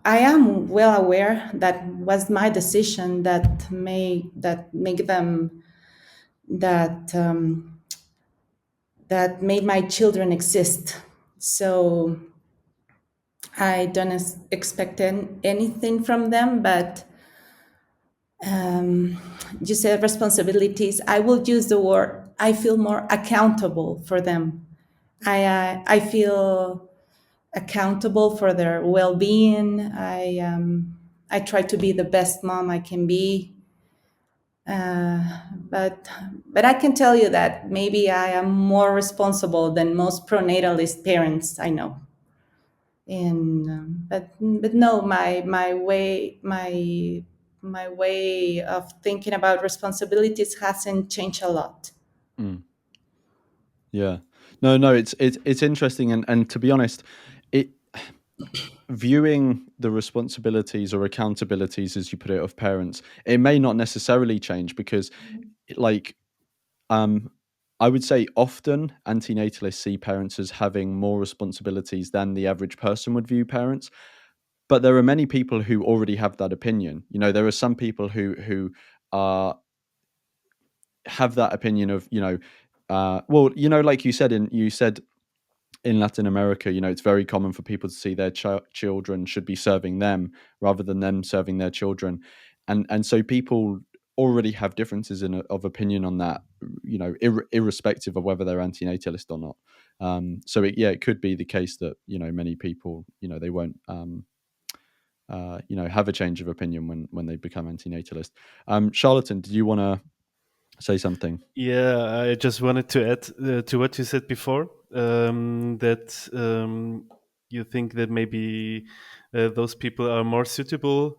I am well aware that was my decision that make them that that made my children exist. So I don't expect anything from them, but you said responsibilities. I will use the word. I feel more accountable for them. I feel accountable for their well-being. I try to be the best mom I can be. But I can tell you that maybe I am more responsible than most pronatalist parents I know. And but no, my way of thinking about responsibilities hasn't changed a lot. Mm. Yeah, no, it's interesting, and to be honest, it viewing the responsibilities or accountabilities, as you put it, of parents, it may not necessarily change, because like um I would say often antinatalists see parents as having more responsibilities than the average person would view parents. But there are many people who already have that opinion. There are some people who are have that opinion of, well, like you said in Latin America, it's very common for people to see their children should be serving them rather than them serving their children, and so people already have differences of opinion on that, irrespective of whether they're antinatalist or not. So it could be the case that many people, they won't have a change of opinion when they become antinatalist. Charlatan, did you want to say something? Yeah, I just wanted to add to what you said before, that you think that maybe those people are more suitable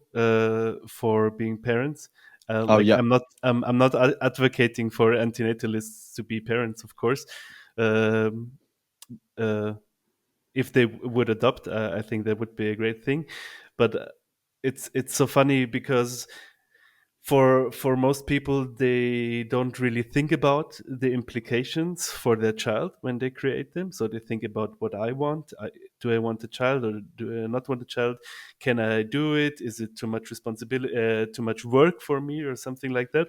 for being parents. Oh Like yeah. I'm not advocating for antinatalists to be parents, of course. Um, uh, if they would adopt, I think that would be a great thing. But it's so funny because for most people, they don't really think about the implications for their child when they create them. So they think about what I want. Do I want a child or do I not want a child? Can I do it? Is it too much responsibility, too much work for me, or something like that?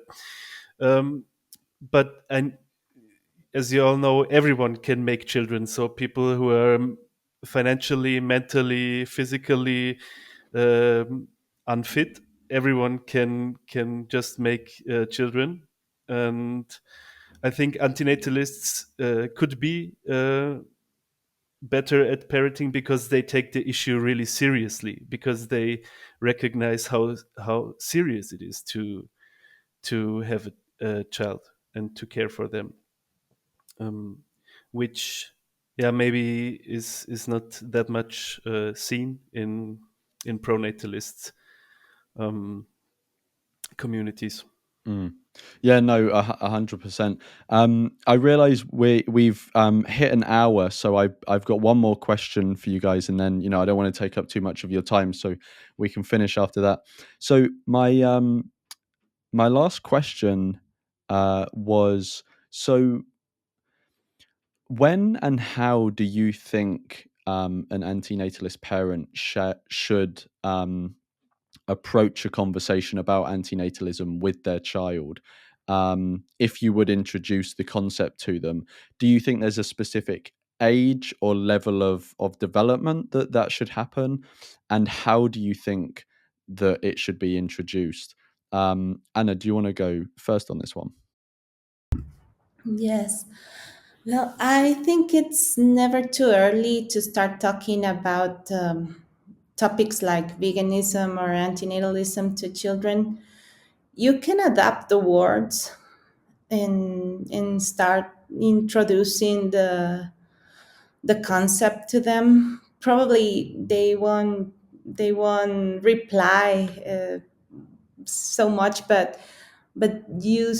But and as you all know, everyone can make children. So people who are financially, mentally, physically unfit, everyone can just make children. And I think antinatalists could be better at parenting because they take the issue really seriously, because they recognize how serious it is to have a child. and to care for them, which maybe is not that much seen in pronatalist communities. Yeah, no, 100%. I realize we've hit an hour, so I've got one more question for you guys, and then I don't want to take up too much of your time, so we can finish after that. So my last question was, so when and how do you think an antinatalist parent should approach a conversation about antinatalism with their child? If you would introduce the concept to them, do you think there's a specific age or level of development that should happen? And how do you think that it should be introduced? Anna, do you want to go first on this one? Yes. Well, I think it's never too early to start talking about topics like veganism or antinatalism to children. You can adapt the words and start introducing the concept to them. Probably they won't reply so much, but you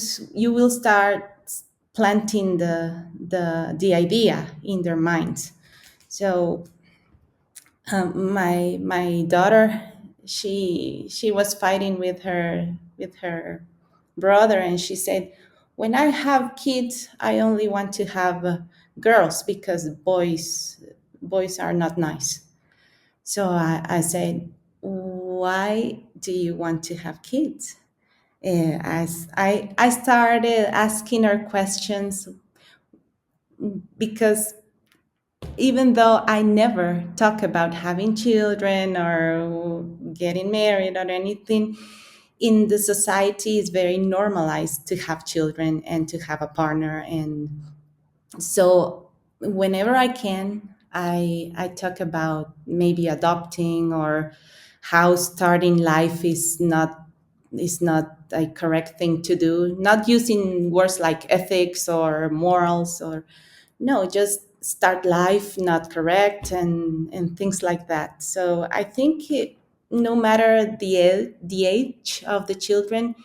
will start planting the idea in their minds. So my daughter, she was fighting with her brother, and she said, when I have kids, I only want to have girls because boys are not nice. So I said, why do you want to have kids? As I started asking her questions, because even though I never talk about having children or getting married or anything, in the society it's very normalized to have children and to have a partner. And so whenever I can, I talk about maybe adopting, or how starting life is not a correct thing to do, not using words like ethics or morals, or no, just start life not correct, and things like that. So I think no matter the age of the children,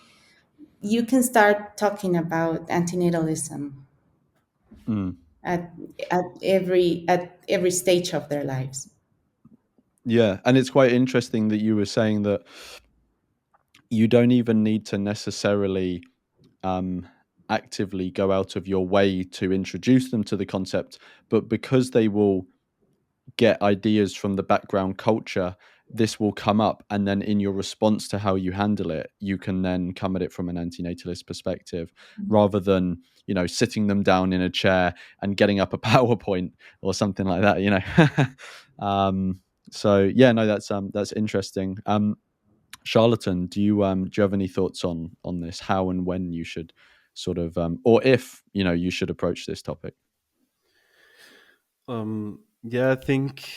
you can start talking about antinatalism Mm. at every stage of their lives. Yeah, and it's quite interesting that you were saying that you don't even need to necessarily actively go out of your way to introduce them to the concept, but because they will get ideas from the background culture, this will come up, and then in your response to how you handle it, you can then come at it from an antinatalist perspective, rather than sitting them down in a chair and getting up a PowerPoint or something like that. So yeah, no, that's interesting. Charlatan, do you have any thoughts on this? How and when you should sort of, or if you should approach this topic? I think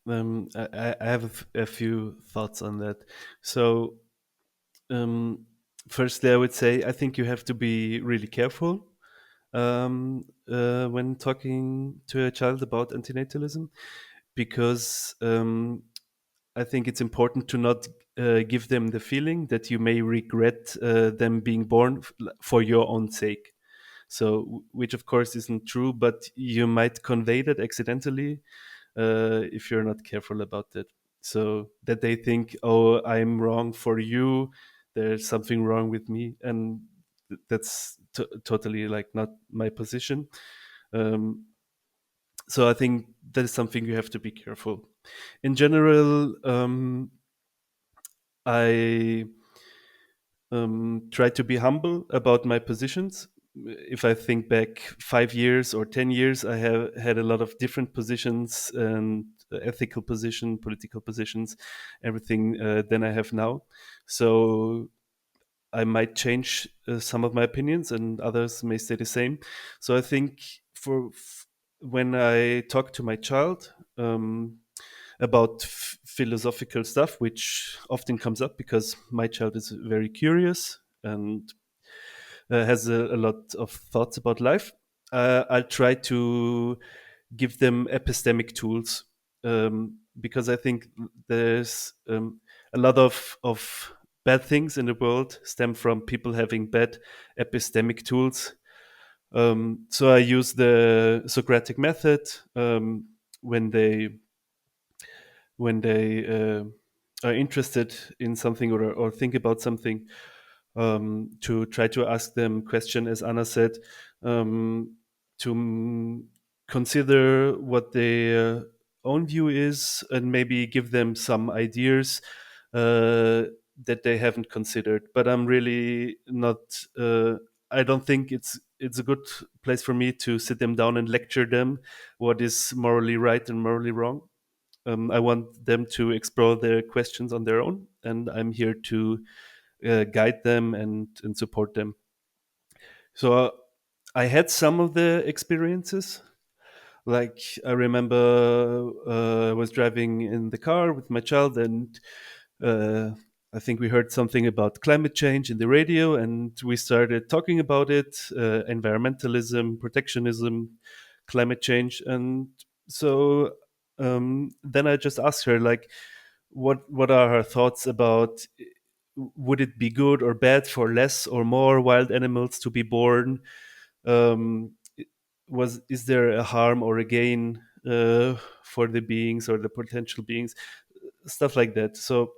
I have a few thoughts on that. So, firstly, I would say I think you have to be really careful when talking to a child about antinatalism, because I think it's important to not give them the feeling that you may regret them being born for your own sake. So, which of course isn't true, but you might convey that accidentally if you're not careful about that. So that they think, oh, I'm wrong for you, there's something wrong with me, and that's totally like not my position. So I think that is something you have to be careful. In general, I try to be humble about my positions. If I think back 5 years or 10 years, I have had a lot of different positions and ethical position, political positions, everything than I have now. So I might change some of my opinions, and others may stay the same. So I think when I talk to my child about philosophical stuff, which often comes up because my child is very curious and has a lot of thoughts about life, I'll try to give them epistemic tools, because I think there's a lot of bad things in the world stem from people having bad epistemic tools. So I use the Socratic method when they are interested in something, or think about something, to try to ask them question, as Anna said, to consider what their own view is, and maybe give them some ideas that they haven't considered. But I'm really not. I don't think it's a good place for me to sit them down and lecture them what is morally right and morally wrong. I want them to explore their questions on their own, and I'm here to guide them and support them. So I had some of the experiences. Like, I remember I was driving in the car with my child, and uh, I think we heard something about climate change in the radio, and we started talking about it, environmentalism, protectionism, climate change. And so then I just asked her, like, what are her thoughts about, would it be good or bad for less or more wild animals to be born? Um, is there a harm or a gain for the beings or the potential beings? Stuff like that. So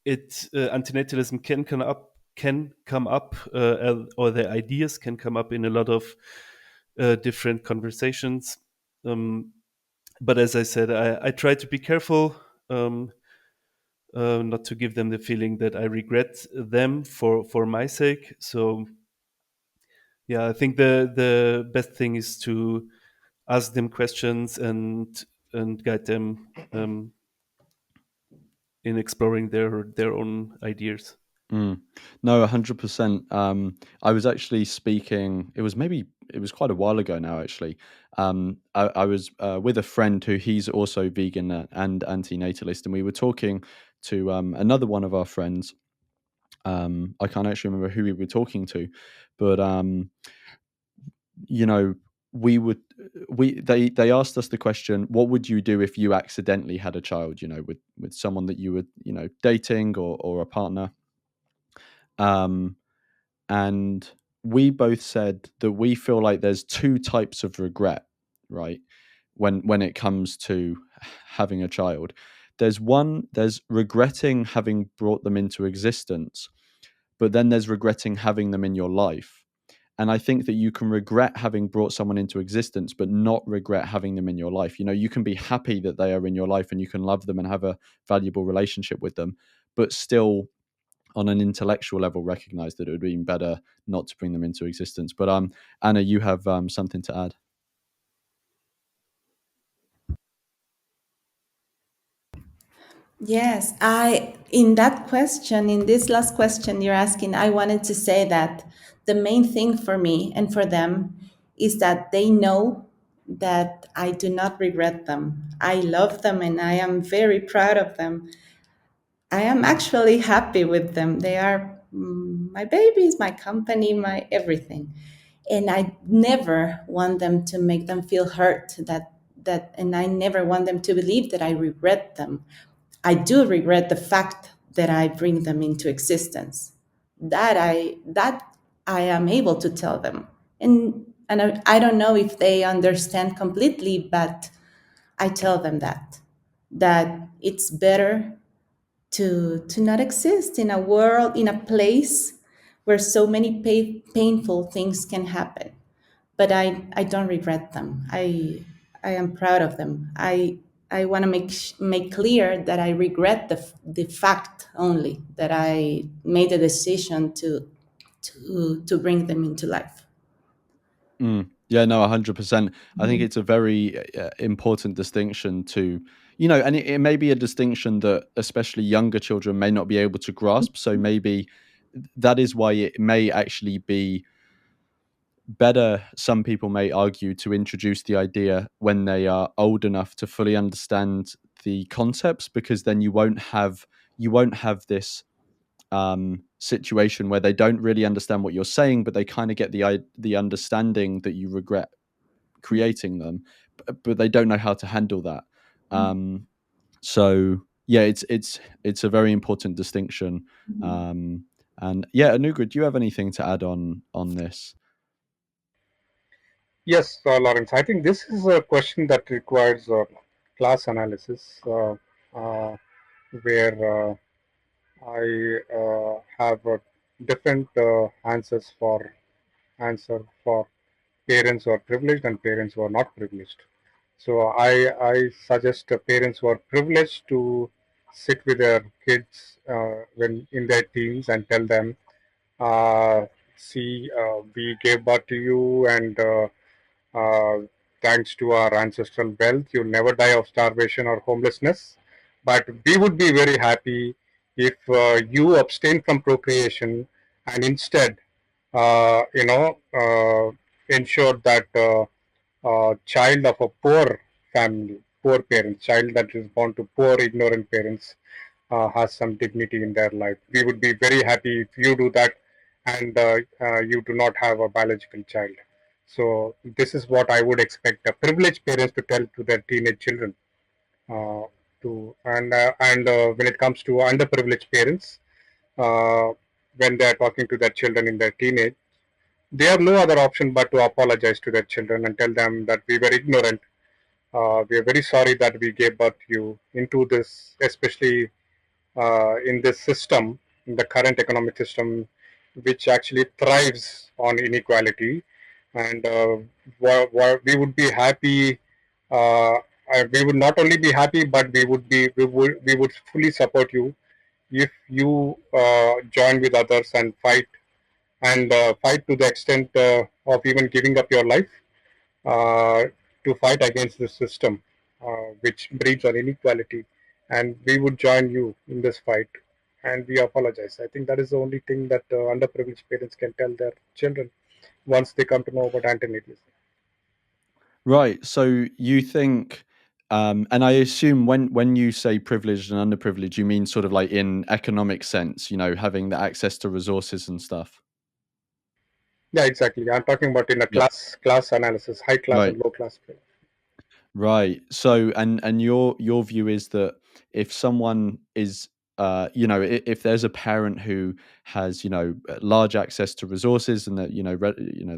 antinatalism can come up, or the ideas can come up in a lot of different conversations. But as I said, I try to be careful, not to give them the feeling that I regret them for my sake. So yeah, I think the best thing is to ask them questions and guide them in exploring their own ideas. No, 100%. I was actually speaking. It was quite a while ago now. Actually, I was with a friend who he's also vegan and antinatalist, and we were talking to another one of our friends. I can't actually remember who we were talking to, but you know, we would they asked us the question, what would you do if you accidentally had a child? You know, with someone that you were dating or a partner. Um, and we both said that we feel like there's two types of regret, right? When it comes to having a child, there's regretting having brought them into existence, but then there's regretting having them in your life. And I think that you can regret having brought someone into existence, but not regret having them in your life. You know, you can be happy that they are in your life and you can love them and have a valuable relationship with them, but still on an intellectual level recognize that it would be better not to bring them into existence. But Anna, you have something to add. Yes, in that question, in this last question you're asking, I wanted to say that the main thing for me and for them is that they know that I do not regret them. I love them and I am very proud of them. I am actually happy with them. They are my babies, my company, my everything. And I never want them to make them feel hurt and I never want them to believe that I regret them. I do regret the fact that I bring them into existence. That I am able to tell them. And I don't know if they understand completely, but I tell them that it's better to not exist in a world, in a place where so many painful things can happen. But I don't regret them. I am proud of them. I want to make clear that I regret the fact only that I made a decision to bring them into life. Yeah, no, 100%. I think it's a very important distinction to, and it may be a distinction that especially younger children may not be able to grasp. So maybe that is why it may actually be better, some people may argue, to introduce the idea when they are old enough to fully understand the concepts, because then you won't have this situation where they don't really understand what you're saying, but they kind of get the understanding that you regret creating them, but they don't know how to handle that. So yeah, it's a very important distinction. And yeah, Anugrah, do you have anything to add on this? Yes, Lawrence. I think this is a question that requires class analysis, where I have different answer for parents who are privileged and parents who are not privileged. So I suggest parents who are privileged to sit with their kids when in their teens and tell them, see, we gave birth to you, and uh, thanks to our ancestral wealth, you'll never die of starvation or homelessness. But we would be very happy if you abstain from procreation and instead, ensure that child of a poor family, poor parents, child that is born to poor, ignorant parents, has some dignity in their life. We would be very happy if you do that and you do not have a biological child. So this is what I would expect privileged parents to tell to their teenage children. Uh, when it comes to underprivileged parents, uh, when they are talking to their children in their teenage, they have no other option but to apologize to their children and tell them that we were ignorant. We are very sorry that we gave birth to you into this, especially in this system, in the current economic system, which actually thrives on inequality. And we would be happy. Uh, we would not only be happy, but we would fully support you if you join with others and fight to the extent of even giving up your life uh, to fight against the system, which breeds on inequality. And we would join you in this fight. And we apologize. I think that is the only thing that underprivileged parents can tell their children once they come to know about antinatalism. Right. So you think, and I assume when you say privileged and underprivileged, you mean sort of like in economic sense, having the access to resources and stuff. Yeah, exactly. I'm talking about in a Yeah. class analysis, high class Right. and low class. Right. So, and your view is that if someone is, if there's a parent who has, large access to resources and that,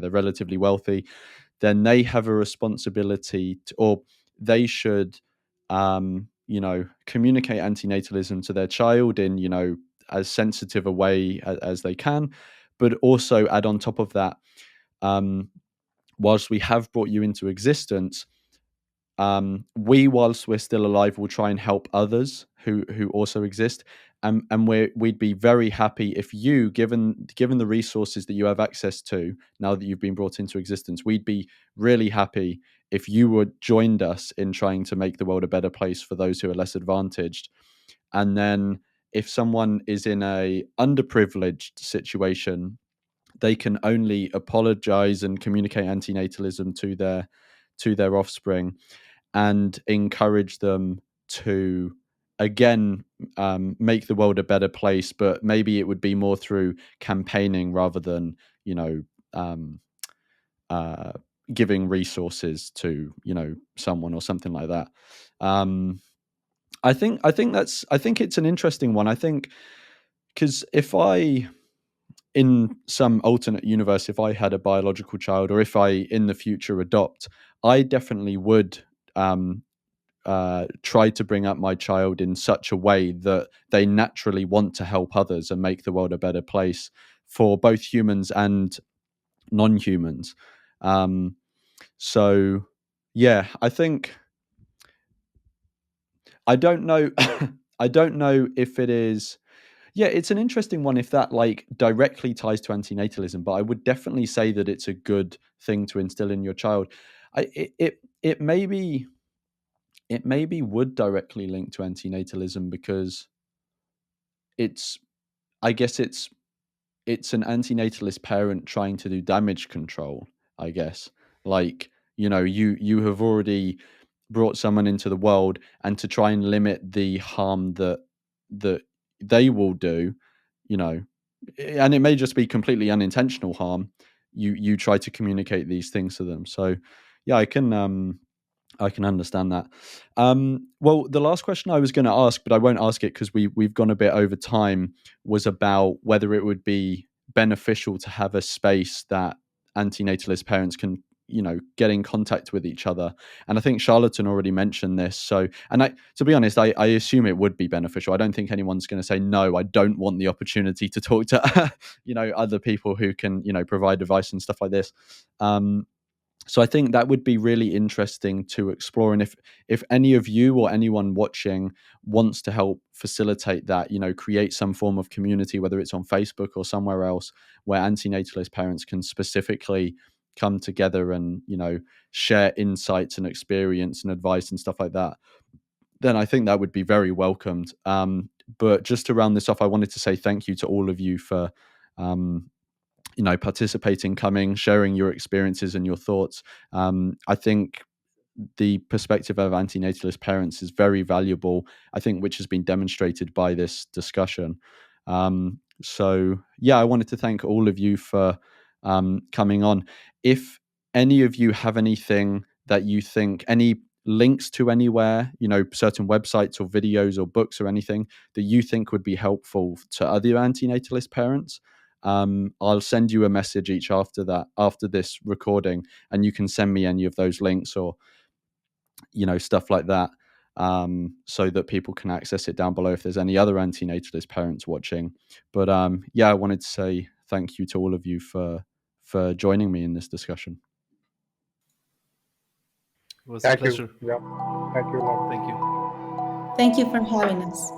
they're relatively wealthy, then they have a responsibility to, or they should, communicate antinatalism to their child in, as sensitive a way as they can, but also add on top of that, whilst we have brought you into existence, we, whilst we're still alive, will try and help others who also exist, and we'd be very happy if you, given the resources that you have access to now that you've been brought into existence, we'd be really happy if you would joined us in trying to make the world a better place for those who are less advantaged. And then if someone is in a underprivileged situation, they can only apologize and communicate antinatalism to their offspring and encourage them to again make the world a better place, but maybe it would be more through campaigning rather than um, uh, giving resources to someone or something like that. I think it's an interesting one. I think because if I, in some alternate universe, if I had a biological child, or if I in the future adopt, I definitely would try to bring up my child in such a way that they naturally want to help others and make the world a better place for both humans and non-humans. So yeah, I think I don't know. I don't know if it is. Yeah, it's an interesting one if that like directly ties to antinatalism, but I would definitely say that it's a good thing to instill in your child. It maybe would directly link to antinatalism because it's I guess it's an antinatalist parent trying to do damage control, I guess. Like, you have already brought someone into the world, and to try and limit the harm that they will do, and it may just be completely unintentional harm, you try to communicate these things to them. So yeah, I can understand that. Well, the last question I was going to ask, but I won't ask it because we've gone a bit over time, was about whether it would be beneficial to have a space that antinatalist parents can, get in contact with each other. And I think Charlatan already mentioned this. So, and to be honest, I assume it would be beneficial. I don't think anyone's going to say, no, I don't want the opportunity to talk to, other people who can, provide advice and stuff like this. So I think that would be really interesting to explore. And if any of you or anyone watching wants to help facilitate that, create some form of community, whether it's on Facebook or somewhere else, where antinatalist parents can specifically come together and, share insights and experience and advice and stuff like that, then I think that would be very welcomed. But just to round this off, I wanted to say thank you to all of you for participating, coming, sharing your experiences and your thoughts. I think the perspective of antinatalist parents is very valuable, I think, which has been demonstrated by this discussion. So yeah, I wanted to thank all of you for coming on. If any of you have anything that you think, any links to anywhere, certain websites or videos or books or anything that you think would be helpful to other antinatalist parents, I'll send you a message each after this recording, and you can send me any of those links or stuff like that, so that people can access it down below if there's any other antinatalist parents watching. But yeah, I wanted to say thank you to all of you for joining me in this discussion. It was Thank a pleasure. you. Yeah. Thank you. Thank you. Thank you for having us.